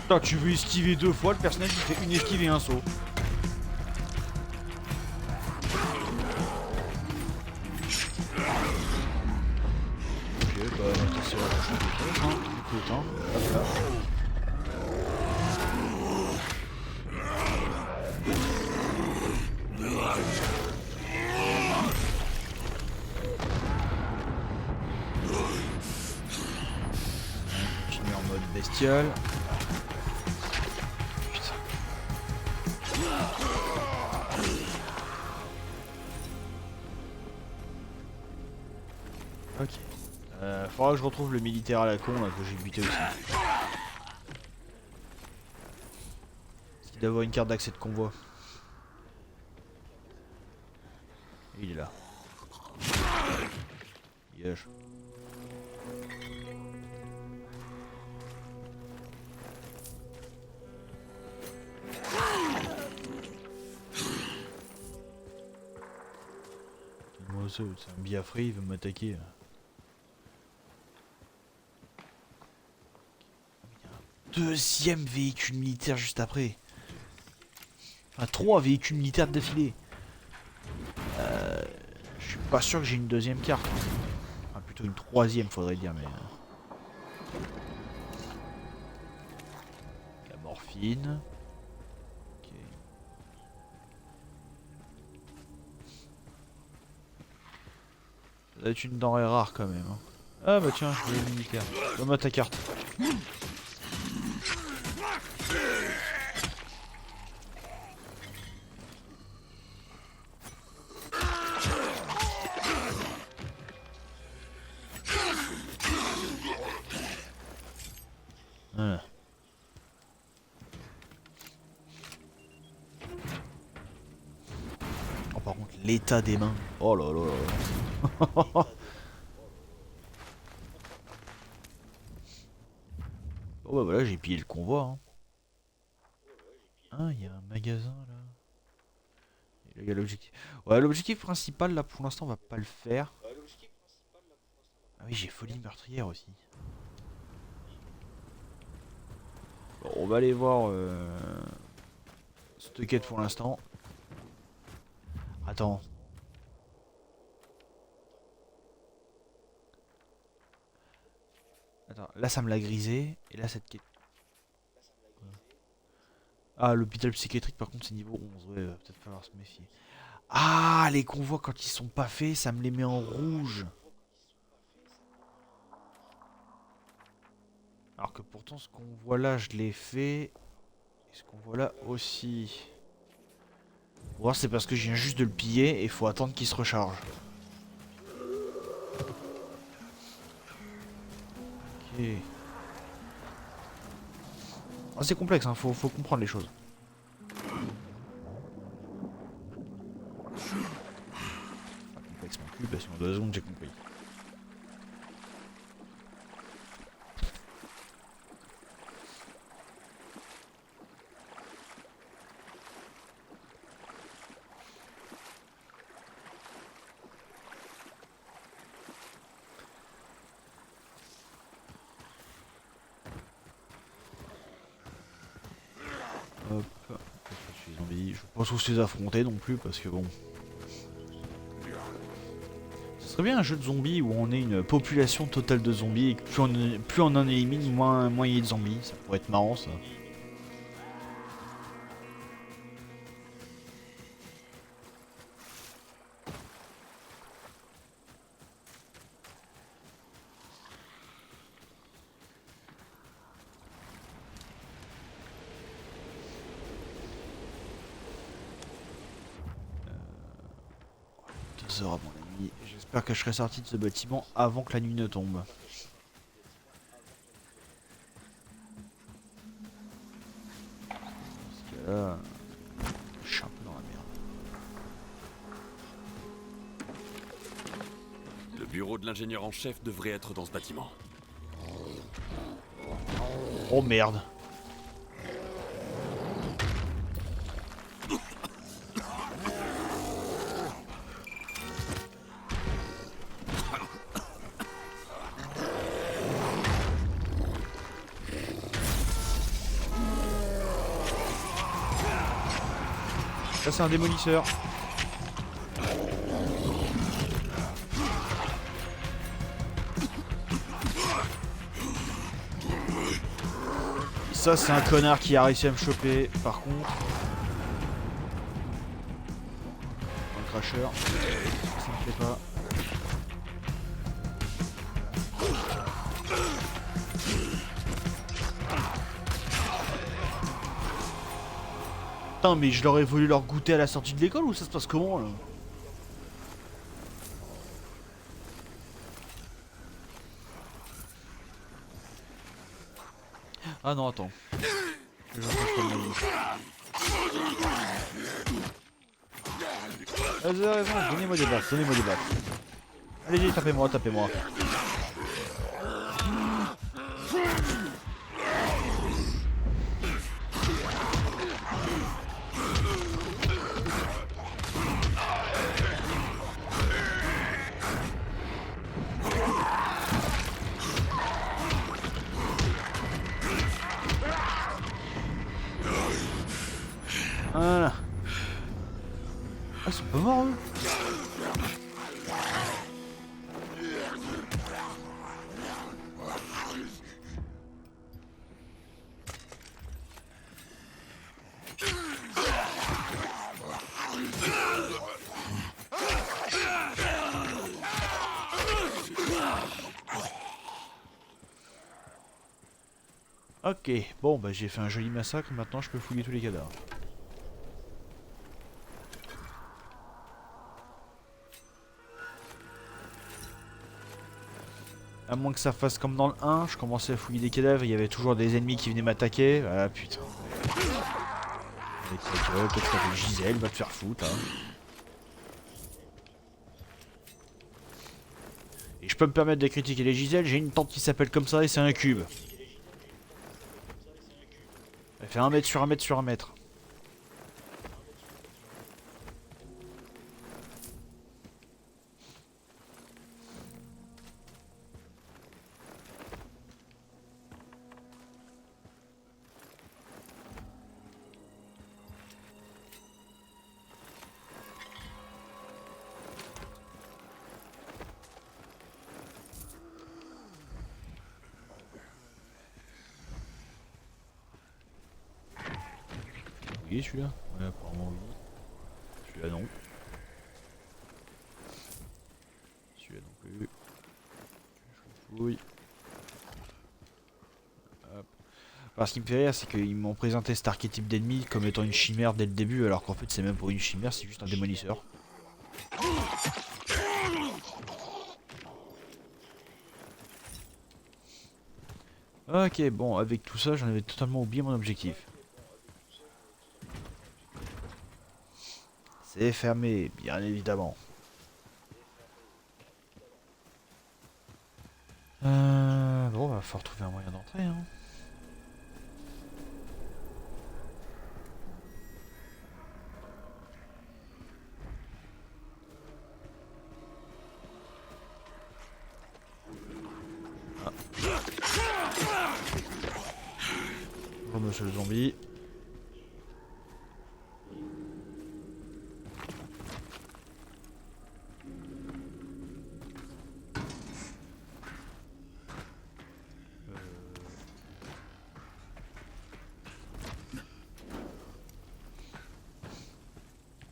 Putain, tu veux esquiver 2 fois, le personnage il fait une esquive et un saut. Ok, bah c'est la prochaine chose, hein. Écoute, hein. Hop là. Continuer en mode bestial. Ok. Faudra que je retrouve le militaire à la con là, que j'ai buté aussi. Il doit avoir une carte d'accès de convoi. Il est là. Dégage. Moi ça, c'est un biafré, il veut m'attaquer. Deuxième véhicule militaire juste après. Enfin, 3 véhicules militaires d'affilée. Je suis pas sûr que j'ai une deuxième carte. Enfin, plutôt une troisième, faudrait dire, mais. La morphine. Ok. Ça doit être une denrée rare quand même. Hein. Ah bah tiens, je voulais le militaire. Donne-moi ta carte. Voilà. Oh par contre l'état des mains. Oh là là là. Oh bah voilà, j'ai pillé le convoi. Hein. Ah, il y a un magasin là. Et là, il y a l'objectif. Ouais, l'objectif principal là pour l'instant on va pas le faire. Ah oui, j'ai folie meurtrière aussi. Bon, on va aller voir cette quête pour l'instant. Attends. Attends, là ça me l'a grisé. Et là cette quête. Ah, l'hôpital psychiatrique par contre c'est niveau 11. Ouais, va peut-être falloir se méfier. Ah, les convois quand ils sont pas faits, ça me les met en rouge. Alors que pourtant ce qu'on voit là, je l'ai fait. Et ce qu'on voit là aussi. Ou alors c'est parce que je viens juste de le piller et il faut attendre qu'il se recharge. Ok. Ah, c'est complexe, hein, faut comprendre les choses. Pas complexe non plus, parce qu'en 2 secondes j'ai compris. Hop, je suis zombie. Je pense qu'on se les affronter non plus parce que bon. Ce serait bien un jeu de zombies où on est une population totale de zombies et que plus on en élimine, moins il y a de zombies. Ça pourrait être marrant ça. Heures mon ami. J'espère que je serai sorti de ce bâtiment avant que la nuit ne tombe. Parce que là, je suis un peu dans la merde. Le bureau de l'ingénieur en chef devrait être dans ce bâtiment. Oh merde. Ça c'est un démolisseur. Ça c'est un connard qui a réussi à me choper par contre. Un crasheur. Ça me plaît pas. Putain mais je leur ai voulu leur goûter à la sortie de l'école ou ça se passe comment là? Ah non attends. Je change pas de ma vie. Vous avez raison, donnez-moi des baffes, donnez-moi des baffes. Allez-y, tapez-moi, tapez-moi. Voilà. Ah, ils sont pas morts eux. Ok, bon bah j'ai fait un joli massacre, maintenant je peux fouiller tous les cadavres. À moins que ça fasse comme dans le 1, je commençais à fouiller des cadavres, il y avait toujours des ennemis qui venaient m'attaquer. Ah putain. Avec ta gueule, peut-être qu'avec Gisèle, va te faire foutre hein. Et je peux me permettre de critiquer les Gisèle, j'ai une tante qui s'appelle comme ça et c'est un cube. Elle fait 1 mètre sur 1 mètre sur 1 mètre. bugué celui-là? Ouais, apparemment oui. Celui-là non. Celui-là non plus. Je fouille. Hop. Alors, ce qui me fait rire, c'est qu'ils m'ont présenté cet archétype d'ennemi comme étant une chimère dès le début, alors qu'en fait c'est même pour une chimère, c'est juste un démolisseur. Ok, bon, avec tout ça, j'en avais totalement oublié mon objectif. C'est fermé, bien évidemment. Bon, va falloir trouver un moyen d'entrer, hein. Bonjour monsieur le zombie.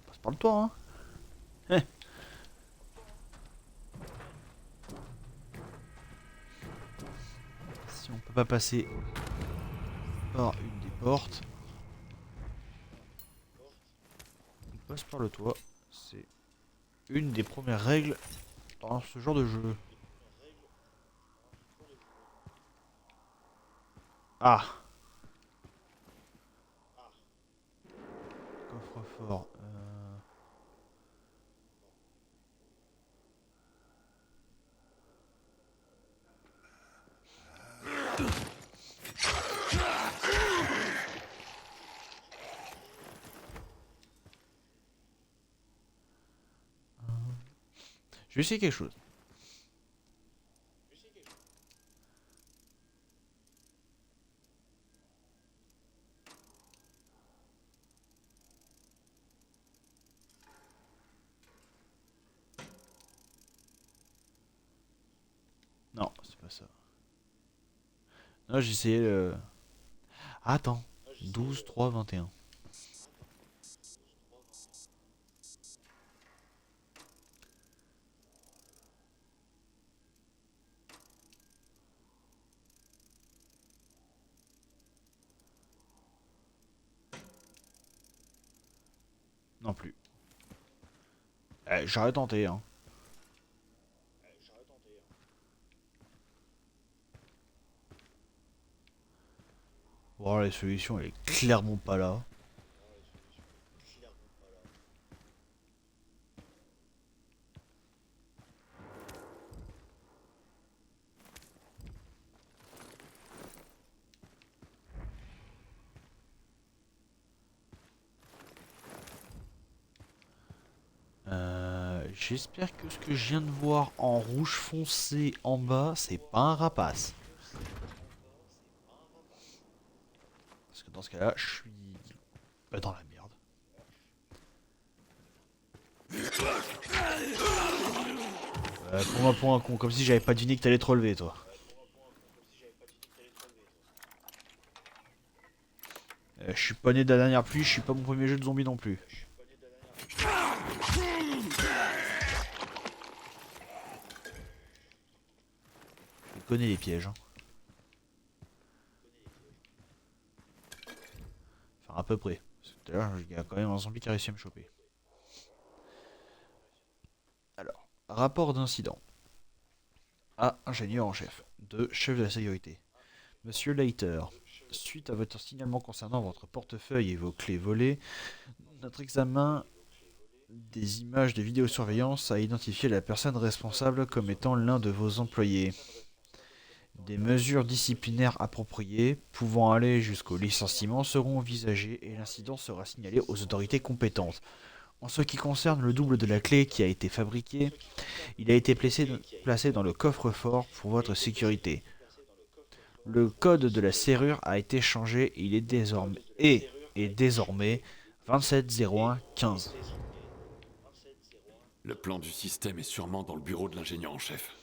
Passe par le toit, hein. Si on peut pas passer par une des portes, on passe par le toit. C'est une des premières règles dans ce genre de jeu. Ah, coffre-fort. Je vais essayer quelque chose. Non, c'est pas ça. Non, j'ai essayé le... Attends. 12, 3, 21. Non plus. J'aurais tenté, hein. Bon, la solution, elle est clairement pas là. J'espère que ce que je viens de voir en rouge foncé en bas, c'est pas un rapace. Parce que dans ce cas-là, je suis dans la merde. Prends-moi pour un con, comme si j'avais pas deviné que t'allais te relever, toi. Je suis pas né de la dernière pluie, je suis pas mon premier jeu de zombie non plus. Je connais les pièges. Hein. Enfin, à peu près. Parce que tout à l'heure, il y a quand même un zombie qui a réussi à me choper. Alors, rapport d'incident. A. Ingénieur en chef. 2. Chef de la sécurité. Monsieur Leiter, suite à votre signalement concernant votre portefeuille et vos clés volées, notre examen des images de vidéosurveillance a identifié la personne responsable comme étant l'un de vos employés. Des mesures disciplinaires appropriées, pouvant aller jusqu'au licenciement, seront envisagées et l'incident sera signalé aux autorités compétentes. En ce qui concerne le double de la clé qui a été fabriqué, il a été placé dans le coffre-fort pour votre sécurité. Le code de la serrure a été changé et il est désormais 270115. Le plan du système est sûrement dans le bureau de l'ingénieur en chef.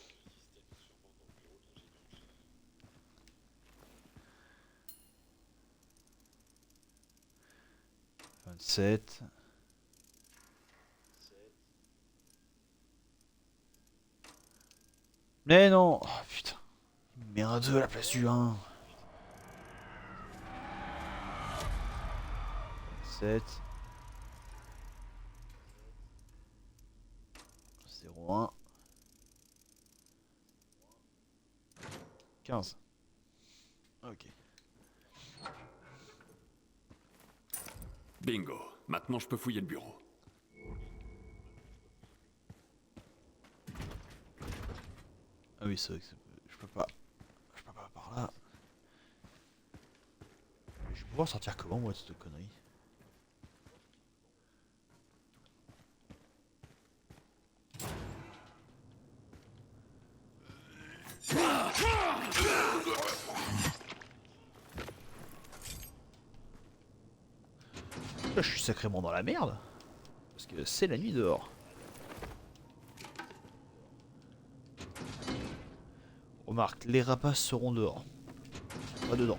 27. Mais non! Oh putain. Il me met un 2 à la place du 1. 7. 0,1. 15. Ok. Bingo. Maintenant, je peux fouiller le bureau. Ah oui, c'est vrai que je peux pas. Je peux pas par là. Mais je vais pouvoir sortir comment moi de cette connerie? Là, je suis sacrément dans la merde. Parce que c'est la nuit dehors. Remarque, les rapaces seront dehors. Pas dedans.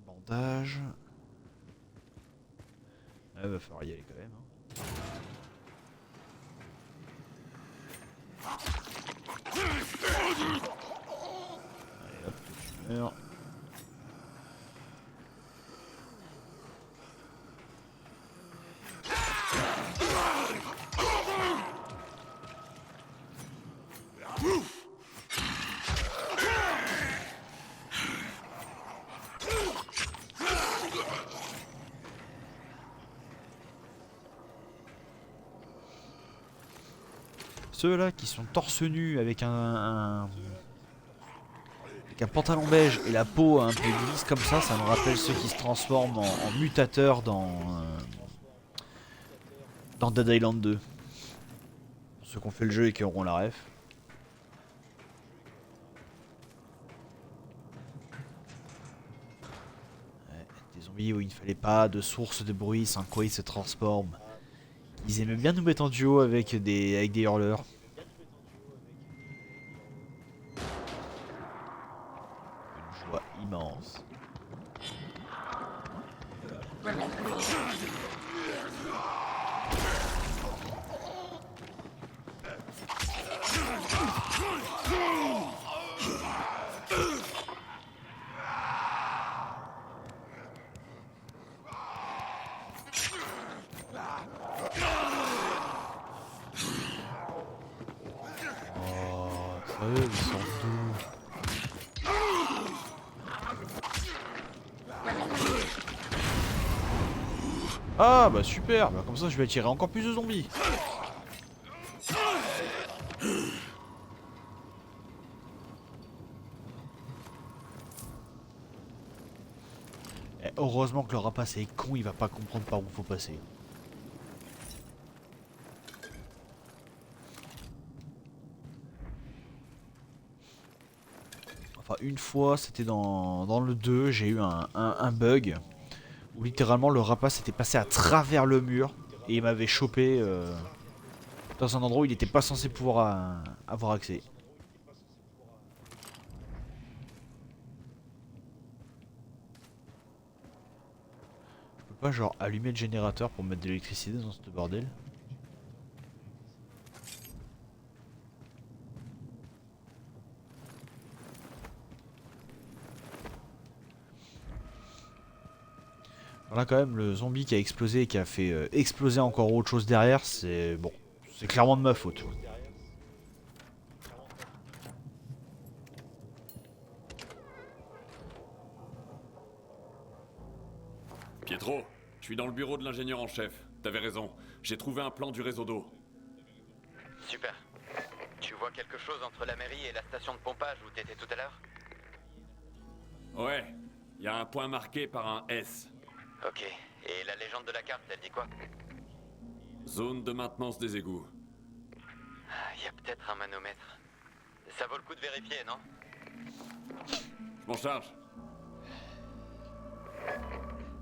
Bandage. Ah, va falloir y aller quand même. Hein. Allez hop, tu meurs. Ceux-là qui sont torse nu avec un pantalon beige et la peau un peu lisse comme ça me rappelle ceux qui se transforment en mutateurs dans Dead Island 2. Pour ceux qui ont fait le jeu et qui auront la ref. Ouais, des zombies où il ne fallait pas de source de bruit sans quoi ils se transforment. Ils aimaient bien nous mettre en duo avec des hurleurs. Une joie immense. Ils sortent d'où? Ah bah super, bah comme ça je vais attirer encore plus de zombies. Et heureusement que le rapace est con, il va pas comprendre par où faut passer. Enfin une fois, c'était dans le 2, j'ai eu un bug. Où littéralement le rapace était passé à travers le mur. Et il m'avait chopé dans un endroit où il n'était pas censé pouvoir avoir accès. Je peux pas genre allumer le générateur pour mettre de l'électricité dans ce bordel? Voilà quand même le zombie qui a explosé et qui a fait exploser encore autre chose derrière, c'est bon, c'est clairement de ma faute. Pietro, je suis dans le bureau de l'ingénieur en chef. T'avais raison, j'ai trouvé un plan du réseau d'eau. Super. Tu vois quelque chose entre la mairie et la station de pompage où t'étais tout à l'heure? Ouais, il y a un point marqué par un S. Ok. Et la légende de la carte, elle dit quoi? Zone de maintenance des égouts. Il y a peut-être un manomètre. Ça vaut le coup de vérifier, non? m'en charge.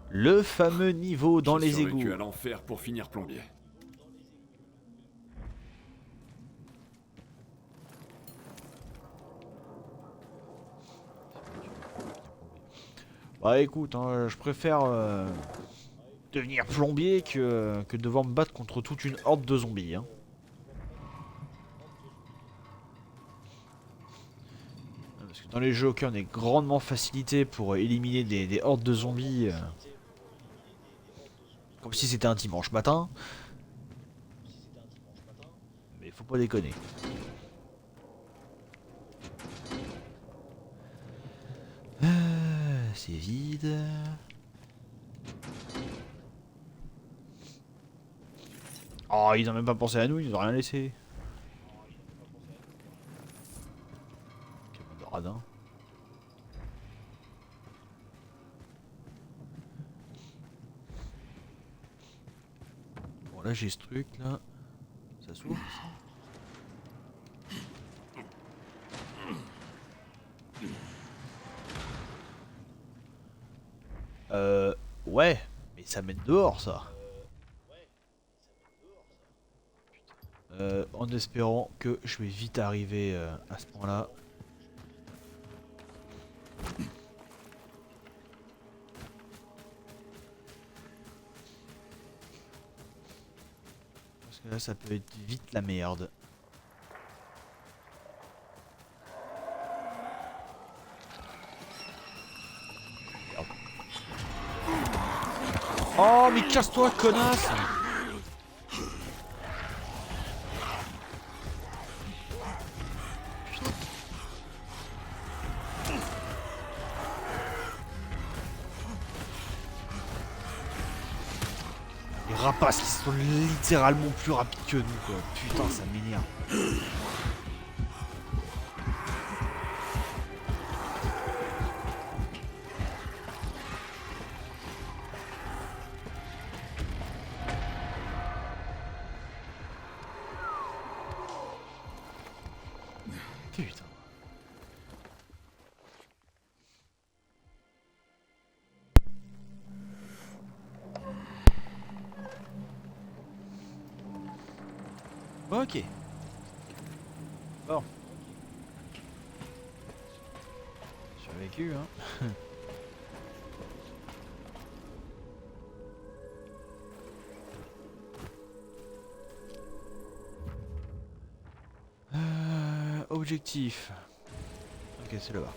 Le fameux niveau dans J'ai les survécu égouts. à l'enfer pour finir plombier. Bah écoute, hein, je préfère devenir plombier que devoir me battre contre toute une horde de zombies. Hein. Parce que dans les jeux auxquels on est grandement facilité pour éliminer des hordes de zombies, comme si c'était un dimanche matin. Mais faut pas déconner. C'est vide. Oh, ils ont même pas pensé à nous, ils nous ont rien laissé. Quel bande de radins. Bon, là j'ai ce truc là. Ça s'ouvre ça? Ouais, mais ça mène dehors ça. En espérant que je vais vite arriver à ce point-là. Parce que là ça peut être vite la merde. Oh mais casse-toi connasse! Les rapaces qui sont littéralement plus rapides que nous quoi. Putain ça m'énerve. Putain. Ok. Bon. Survécu hein. Objectif. Ok, c'est là-bas.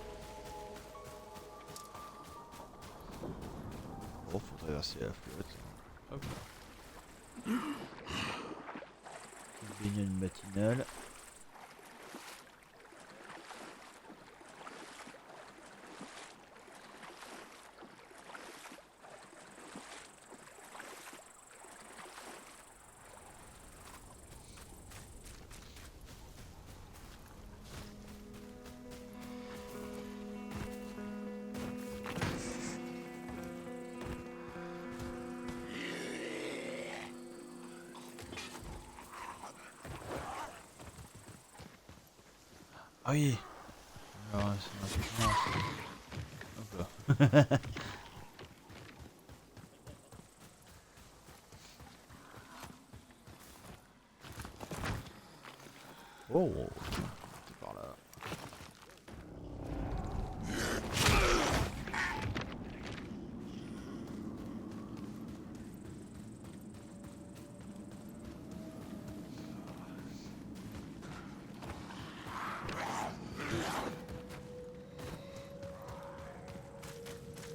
Bon, faut traverser la flotte. Hop. Une baignade matinale. Ah oui. Alors, c'est hop là. Oh, c'est par là.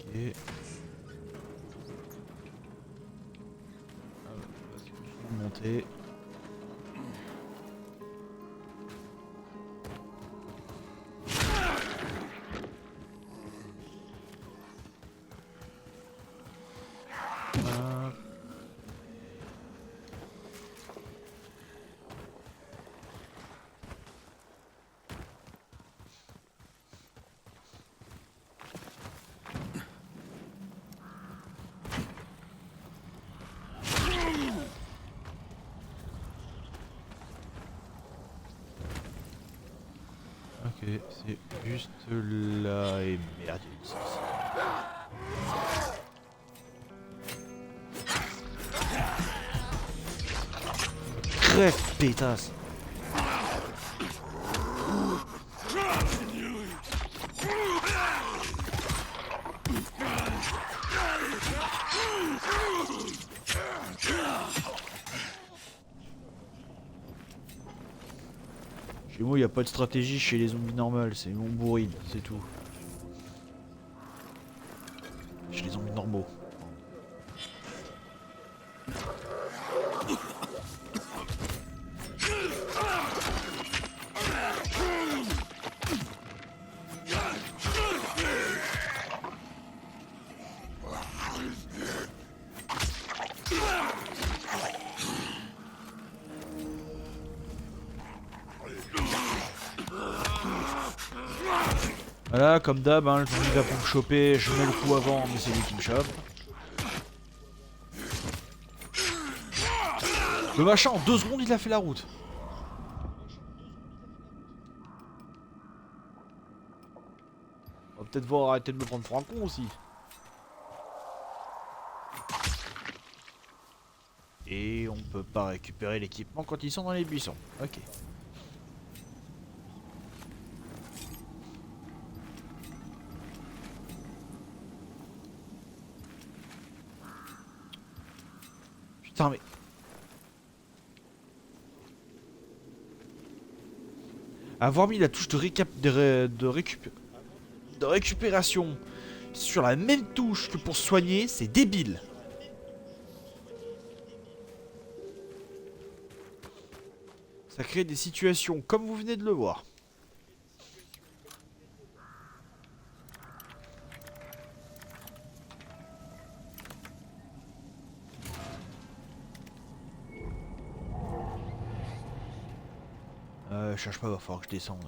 Ok. Ah, on va monter. que c'est juste là et merde, il y a une sorcière. Crève, pétasse. Chez moi, il n'y a pas de stratégie chez les zombies normales, c'est on bourrine, c'est tout. Chez les zombies normaux. Voilà, comme d'hab, hein, le zombie va pour me choper, je mets le coup avant, mais c'est lui qui me chope. Le machin, en 2 secondes, il a fait la route. On va peut-être voir arrêter de me prendre pour un con aussi. Et on peut pas récupérer l'équipement quand ils sont dans les buissons. Ok. Putain mais... Avoir mis la touche de récupération sur la même touche que pour soigner, c'est débile. Ça crée des situations comme vous venez de le voir. Cherche pas, va falloir que je descende.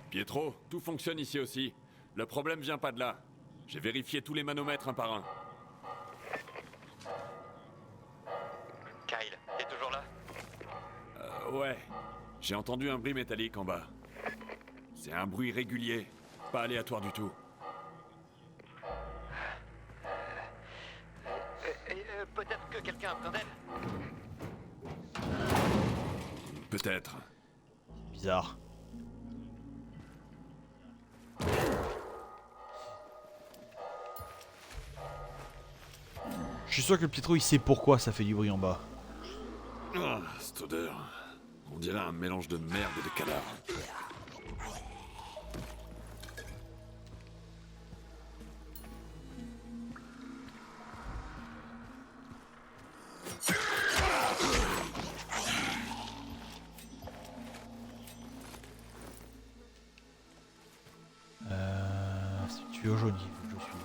Pietro, tout fonctionne ici aussi. Le problème vient pas de là. J'ai vérifié tous les manomètres un par un. Kyle, t'es toujours là? Ouais. J'ai entendu un bruit métallique en bas. C'est un bruit régulier, pas aléatoire du tout. Peut-être que quelqu'un a besoin d'aide? Peut-être. Bizarre. Je suis sûr que le Pietro il sait pourquoi ça fait du bruit en bas. Ah, cette odeur. On dirait un mélange de merde et de cadavres. C'est tuyau jaune, il faut que je suis.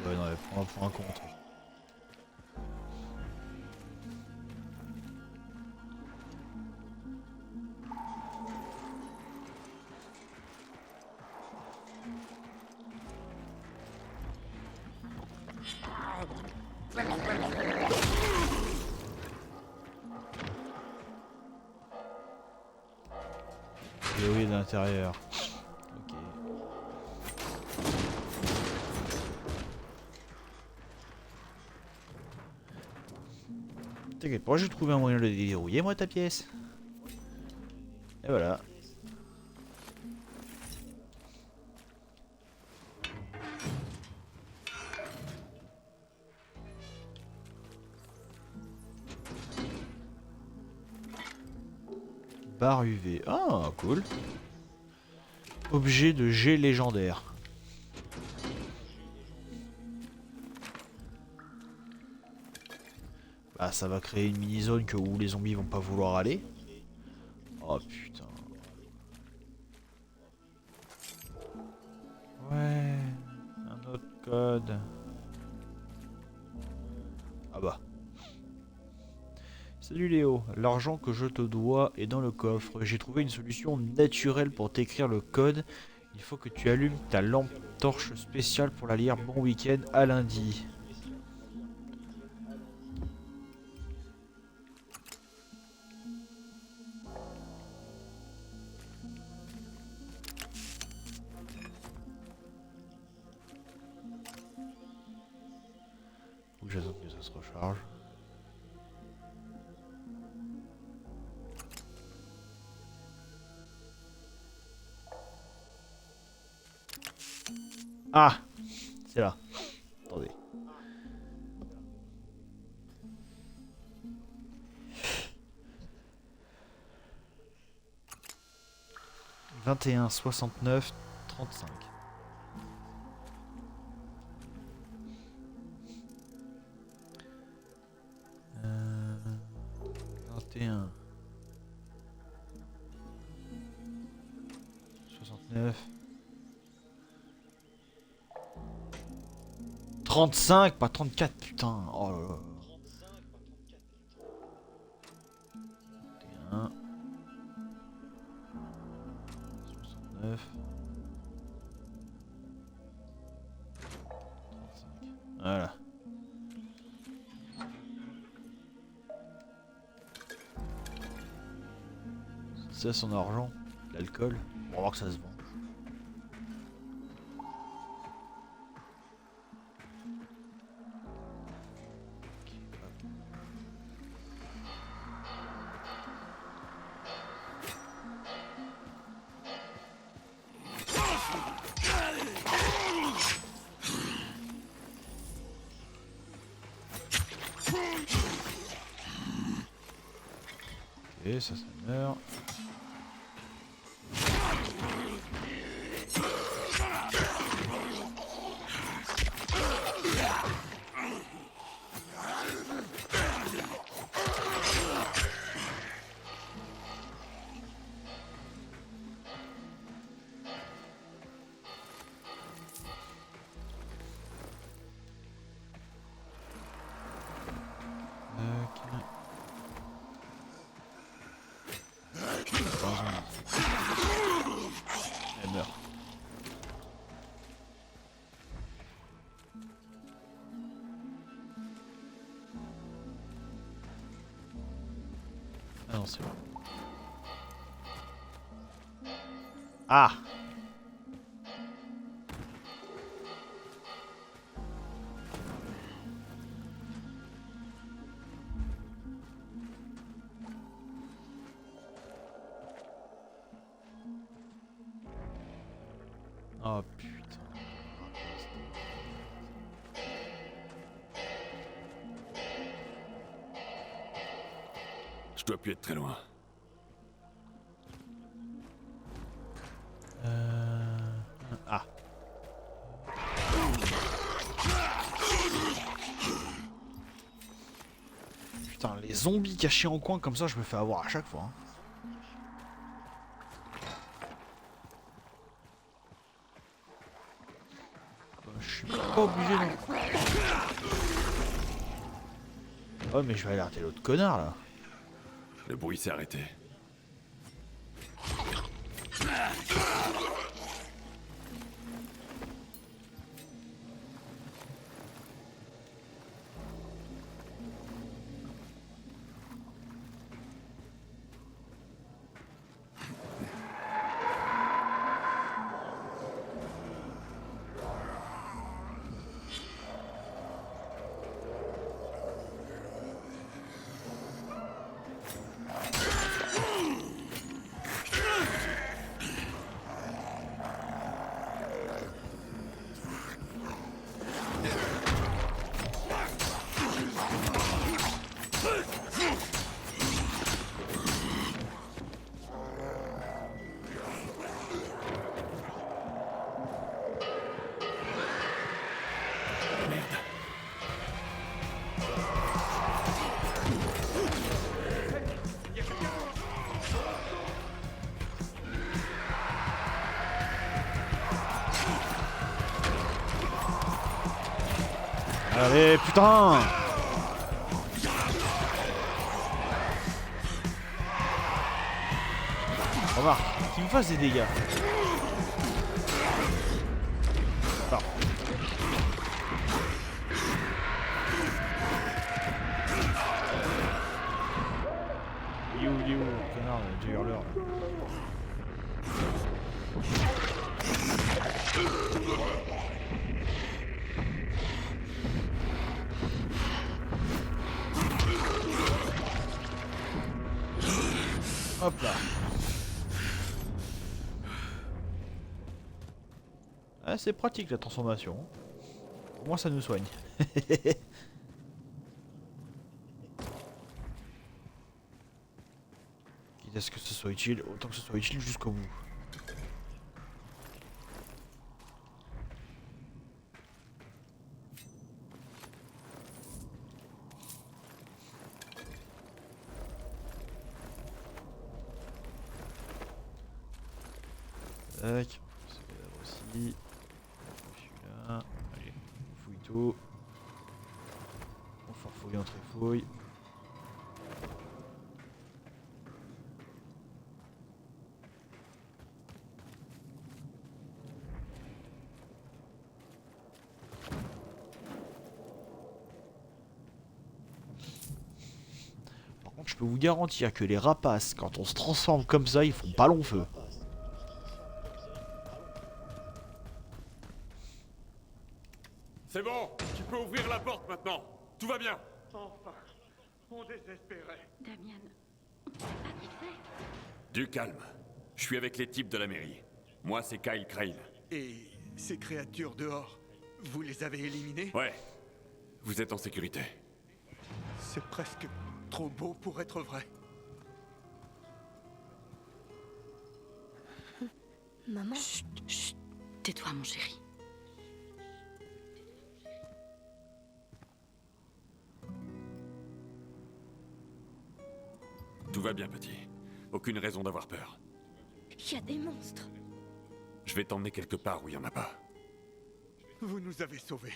Ouais, non, on va prendre un compte. Et oui, de l'intérieur. Ok. T'inquiète pas, j'ai trouvé un moyen de le déverrouiller, moi, ta pièce. Et voilà. Barre UV. Ah, cool. Objet de jet légendaire. Bah, ça va créer une mini-zone où les zombies vont pas vouloir aller. Oh putain. Ouais. Un autre code. Ah bah. Salut Léo, l'argent que je te dois est dans le coffre. J'ai trouvé une solution naturelle pour t'écrire le code. Il faut que tu allumes ta lampe torche spéciale pour la lire. Bon week-end, à lundi. Faut que j'attende que ça se recharge. Ah, c'est là. Attendez. « 21 69 35 ». 21 69 35, pas 34, putain. Oh là là. 21 69 35. Voilà. C'est son argent, l'alcool. On va voir que ça se vend. Ok, ça meurt. Elle meurt. Ah non, c'est bon. Ah! Oh putain. Je dois plus être très loin. Ah. Putain, les zombies cachés en coin comme ça, je me fais avoir à chaque fois. Hein. Je suis pas obligé non. Oh mais je vais alerter l'autre connard là. Le bruit s'est arrêté. Allez, putain! Remarque, qu'il me fasse des dégâts. Ah. Il est où, connard, j'ai hurleur là. Hop là. Ah, c'est pratique la transformation. Au moins ça nous soigne. Quitte à ce que ce soit utile, autant que ce soit utile jusqu'au bout. Tac, celui-là aussi. Celui-là. Allez, on fouille tout. On farfouille, on trifouille. Par contre, je peux vous garantir que les rapaces, quand on se transforme comme ça, ils font pas long feu. C'est bon, tu peux ouvrir la porte maintenant. Tout va bien. Enfin, on désespérait. Damien, on ne sait pas qui c'est. Du calme. Je suis avec les types de la mairie. Moi, c'est Kyle Crane. Et ces créatures dehors, vous les avez éliminées? Ouais. Vous êtes en sécurité. C'est presque trop beau pour être vrai. Maman. Chut, chut. Tais-toi, mon chéri. Tout va bien, petit. Aucune raison d'avoir peur. Il y a des monstres. Je vais t'emmener quelque part où il y en a pas. Vous nous avez sauvés.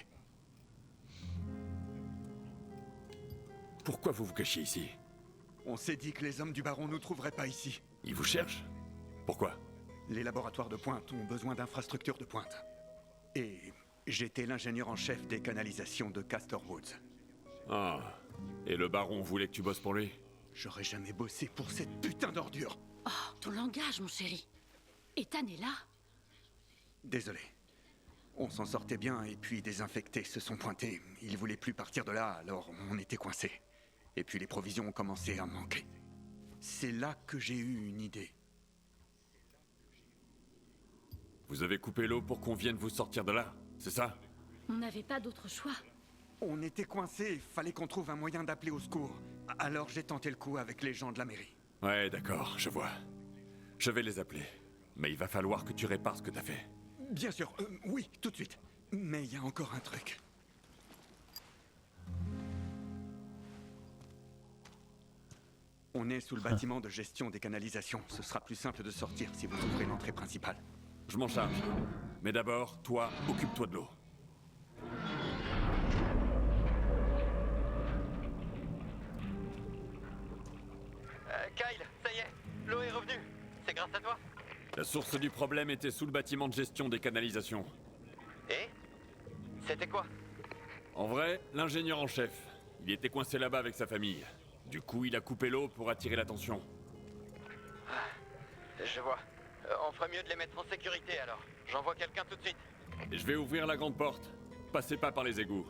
Pourquoi vous vous cachez ici? On s'est dit que les hommes du baron nous trouveraient pas ici. Ils vous cherchent? Pourquoi? Les laboratoires de pointe ont besoin d'infrastructures de pointe. Et j'étais l'ingénieur en chef des canalisations de Castor Woods. Ah. Et le baron voulait que tu bosses pour lui? J'aurais jamais bossé pour cette putain d'ordure. Oh, ton langage, mon chéri. Ethan est là. Désolé. On s'en sortait bien et puis des infectés se sont pointés. Ils voulaient plus partir de là, alors on était coincés. Et puis les provisions ont commencé à manquer. C'est là que j'ai eu une idée. Vous avez coupé l'eau pour qu'on vienne vous sortir de là, c'est ça? On n'avait pas d'autre choix. On était coincés, fallait qu'on trouve un moyen d'appeler au secours. Alors j'ai tenté le coup avec les gens de la mairie. Ouais, d'accord, je vois. Je vais les appeler. Mais il va falloir que tu répares ce que t'as fait. Bien sûr, oui, tout de suite. Mais il y a encore un truc. On est sous le bâtiment de gestion des canalisations. Ce sera plus simple de sortir si vous ouvrez l'entrée principale. Je m'en charge. Mais d'abord, toi, occupe-toi de l'eau. Kyle, ça y est, l'eau est revenue. C'est grâce à toi. La source du problème était sous le bâtiment de gestion des canalisations. Et c'était quoi? En vrai, l'ingénieur en chef. Il était coincé là-bas avec sa famille. Du coup, il a coupé l'eau pour attirer l'attention. Je vois. On ferait mieux de les mettre en sécurité alors. J'envoie quelqu'un tout de suite. Et je vais ouvrir la grande porte. Passez pas par les égouts.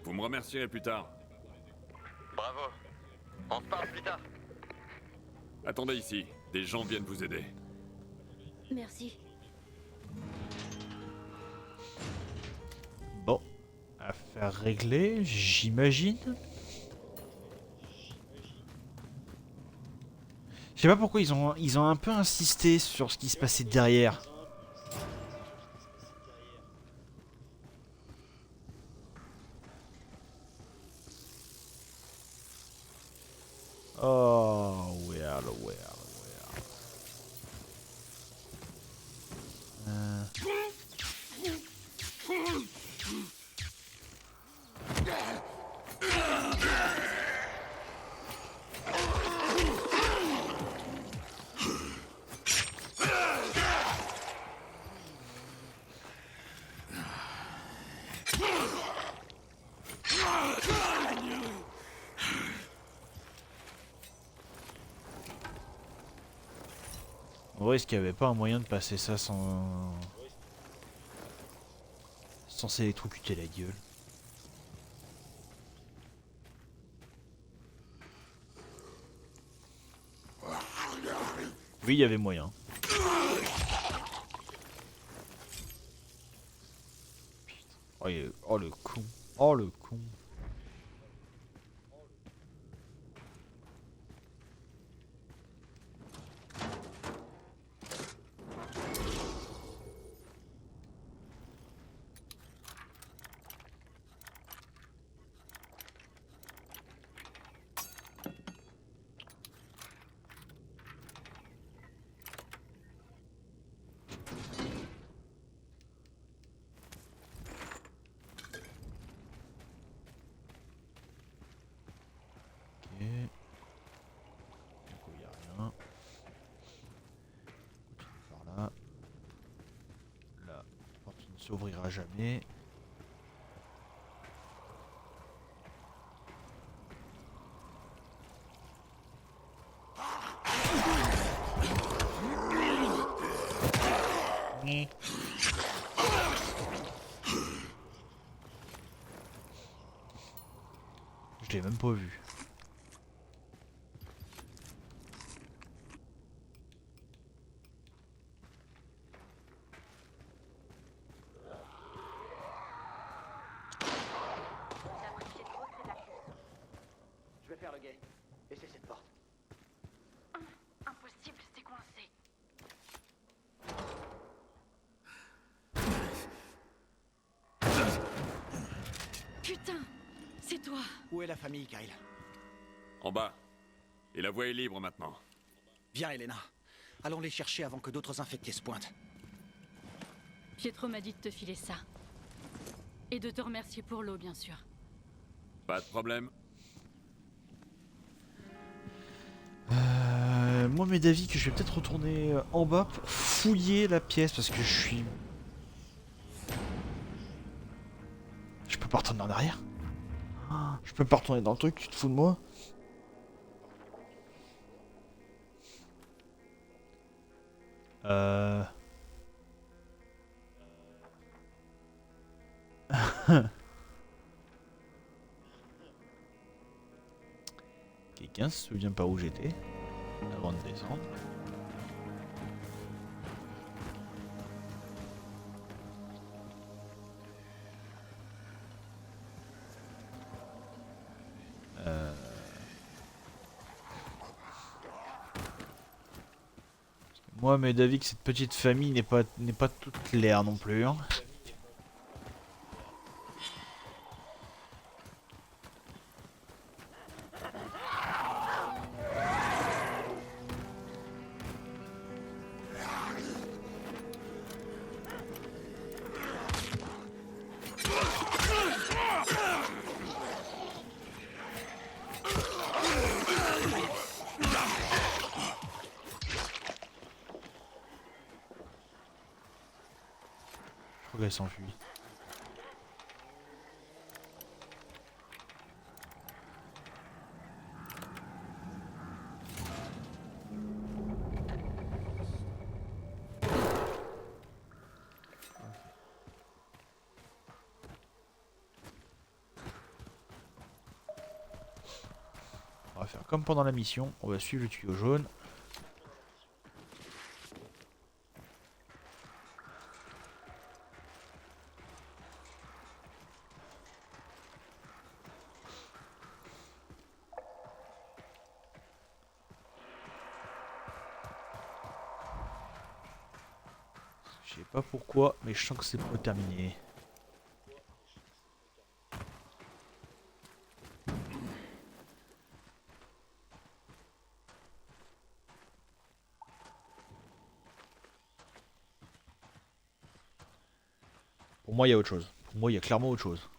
Vous me remercierez plus tard. Bravo. On se parle plus tard. Attendez ici. Des gens viennent vous aider. Merci. Bon, affaire réglée, j'imagine. Je sais pas pourquoi ils ont un peu insisté sur ce qui se passait derrière. Oh, well. vrai, est-ce qu'il n'y avait pas un moyen de passer ça sans... sans s'électrocuter la gueule? Oui, il y avait moyen. Oh, oh le con. Oh le con. Ok. Du coup, il n'y a rien. Continue par là. Là, la porte ne s'ouvrira jamais. Je l'ai même pas vu. Je vais faire le gate. Et c'est cette porte. Impossible, c'est coincé. Putain, c'est toi. Où est la famille, Kyle? En bas. Et la voie est libre maintenant. Viens, Elena. Allons les chercher avant que d'autres infectés se pointent. Pietro m'a dit de te filer ça. Et de te remercier pour l'eau, bien sûr. Pas de problème. Moi, mes d'avis que je vais peut-être retourner en bas pour fouiller la pièce parce que je suis... Je peux pas retourner en arrière. Ah, je peux pas retourner dans le truc, tu te fous de moi? Quelqu'un se souvient pas où j'étais avant de descendre? Moi, mais d'avis que cette petite famille n'est pas toute claire non plus. Hein. Je crois qu'elle s'enfuit. On va faire comme pendant la mission, on va suivre le tuyau jaune. Je sais pas pourquoi, mais je sens que c'est pas terminé. Pour moi, il y a autre chose. Pour moi, il y a clairement autre chose.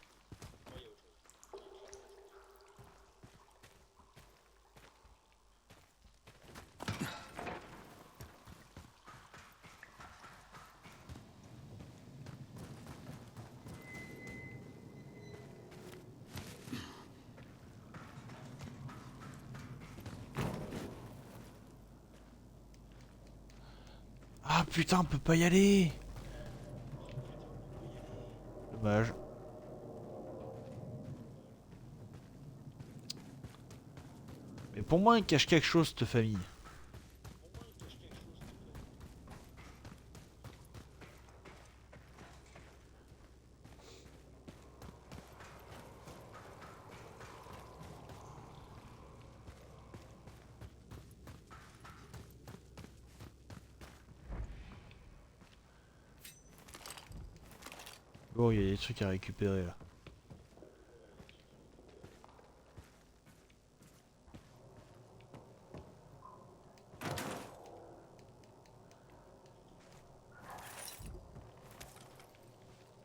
putain, on peut pas y aller. Dommage. Mais pour moi, il cache quelque chose, cette famille. Bon, il y a des trucs à récupérer là.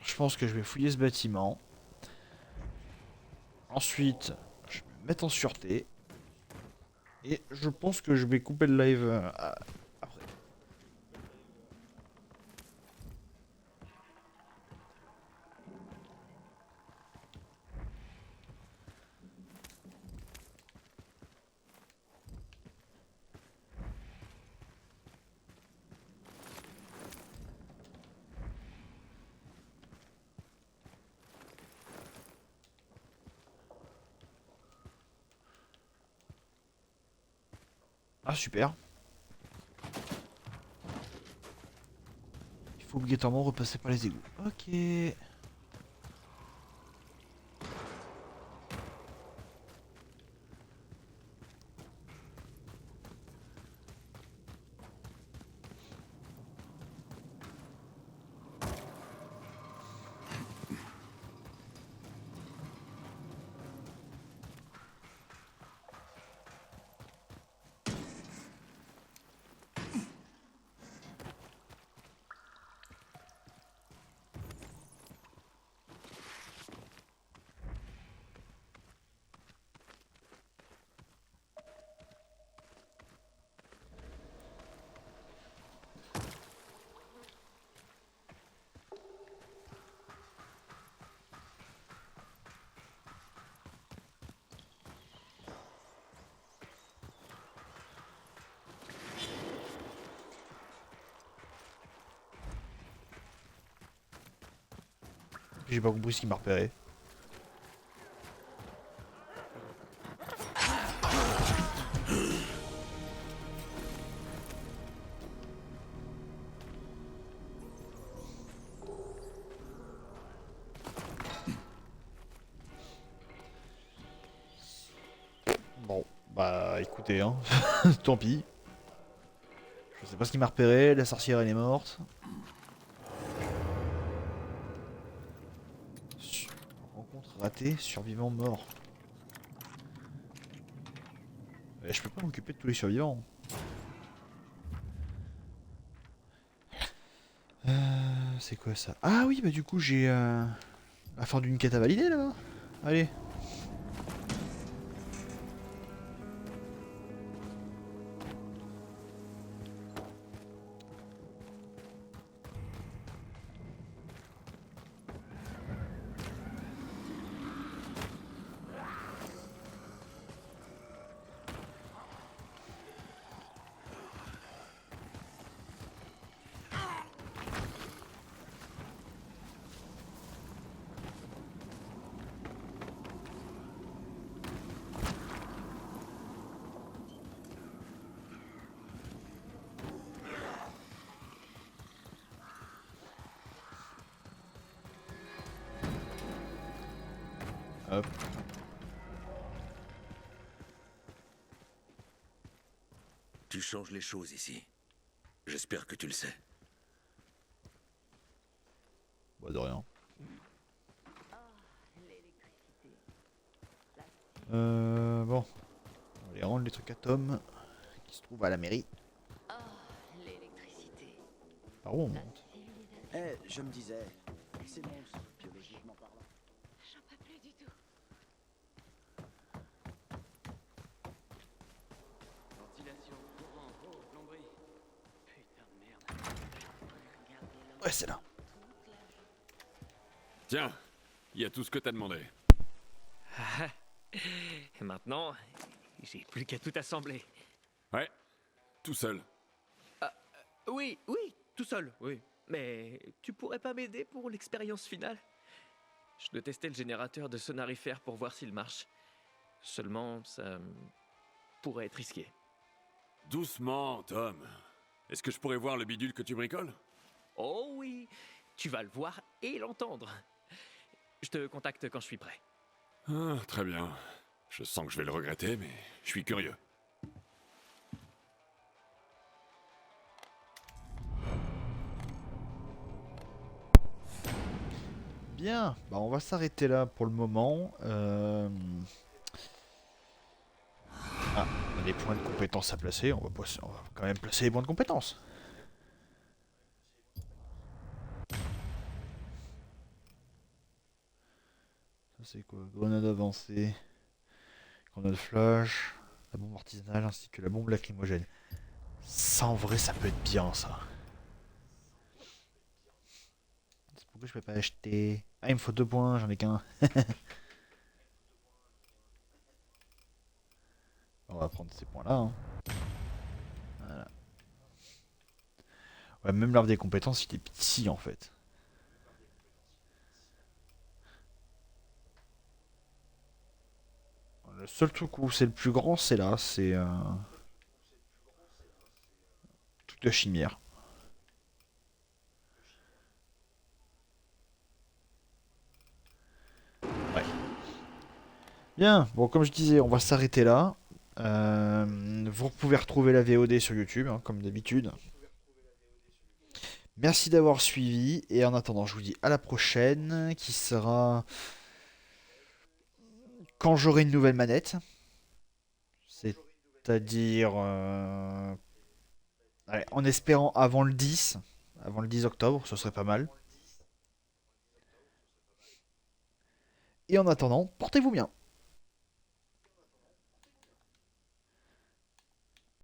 Je pense que je vais fouiller ce bâtiment. Ensuite, je vais me mettre en sûreté. Et je pense que je vais couper le live après. Ah super. Il faut obligatoirement repasser par les égouts. Ok. J'ai pas compris ce qui m'a repéré. Bon, bah écoutez, hein. Tant pis. Je sais pas ce qui m'a repéré, la sorcière elle est morte. Rencontre ratée, survivant mort. Je peux pas m'occuper de tous les survivants. C'est quoi ça? Ah oui, bah du coup j'ai la fin d'une quête à valider là-bas. Allez. Hop. Tu changes les choses ici. J'espère que tu le sais. Bah de rien. Bon. On va aller rendre les trucs à Tom qui se trouve à la mairie. Par où on monte? Eh, je me disais, ces monstres, biologiquement parlant. J'en peux plus du tout. Ventilation, courant, eau, plomberie. Putain de merde. Ouais, c'est là. Tiens, il y a tout ce que t'as demandé. Et maintenant, j'ai plus qu'à tout assembler. Ouais, tout seul. Oui, tout seul, oui. Mais tu pourrais pas m'aider pour l'expérience finale? Je dois tester le générateur de sonarifères pour voir s'il marche. Seulement, ça pourrait être risqué. Doucement, Tom. Est-ce que je pourrais voir le bidule que tu bricoles? Oh oui, tu vas le voir et l'entendre. Je te contacte quand je suis prêt. Ah, très bien. Je sens que je vais le regretter, mais je suis curieux. Bien, bah on va s'arrêter là pour le moment. Ah, on a des points de compétences à placer, on va quand même placer les points de compétences. Ça c'est quoi? Grenade avancée, grenade flash, la bombe artisanale ainsi que la bombe lacrymogène. Ça en vrai ça peut être bien ça. C'est pourquoi je peux pas acheter. Ah il me faut 2 points, j'en ai qu'un. On va prendre ces points là. Hein. Voilà. Ouais, même l'arbre des compétences il est petit en fait. Le seul truc où c'est le plus grand c'est là, c'est truc de chimère. Ouais. Bien, bon comme je disais, on va s'arrêter là. Vous pouvez retrouver la VOD sur YouTube, hein, comme d'habitude. Merci d'avoir suivi, et en attendant, je vous dis à la prochaine, qui sera quand j'aurai une nouvelle manette. C'est-à-dire, allez, en espérant avant le 10 octobre, ce serait pas mal. Et en attendant, portez-vous bien.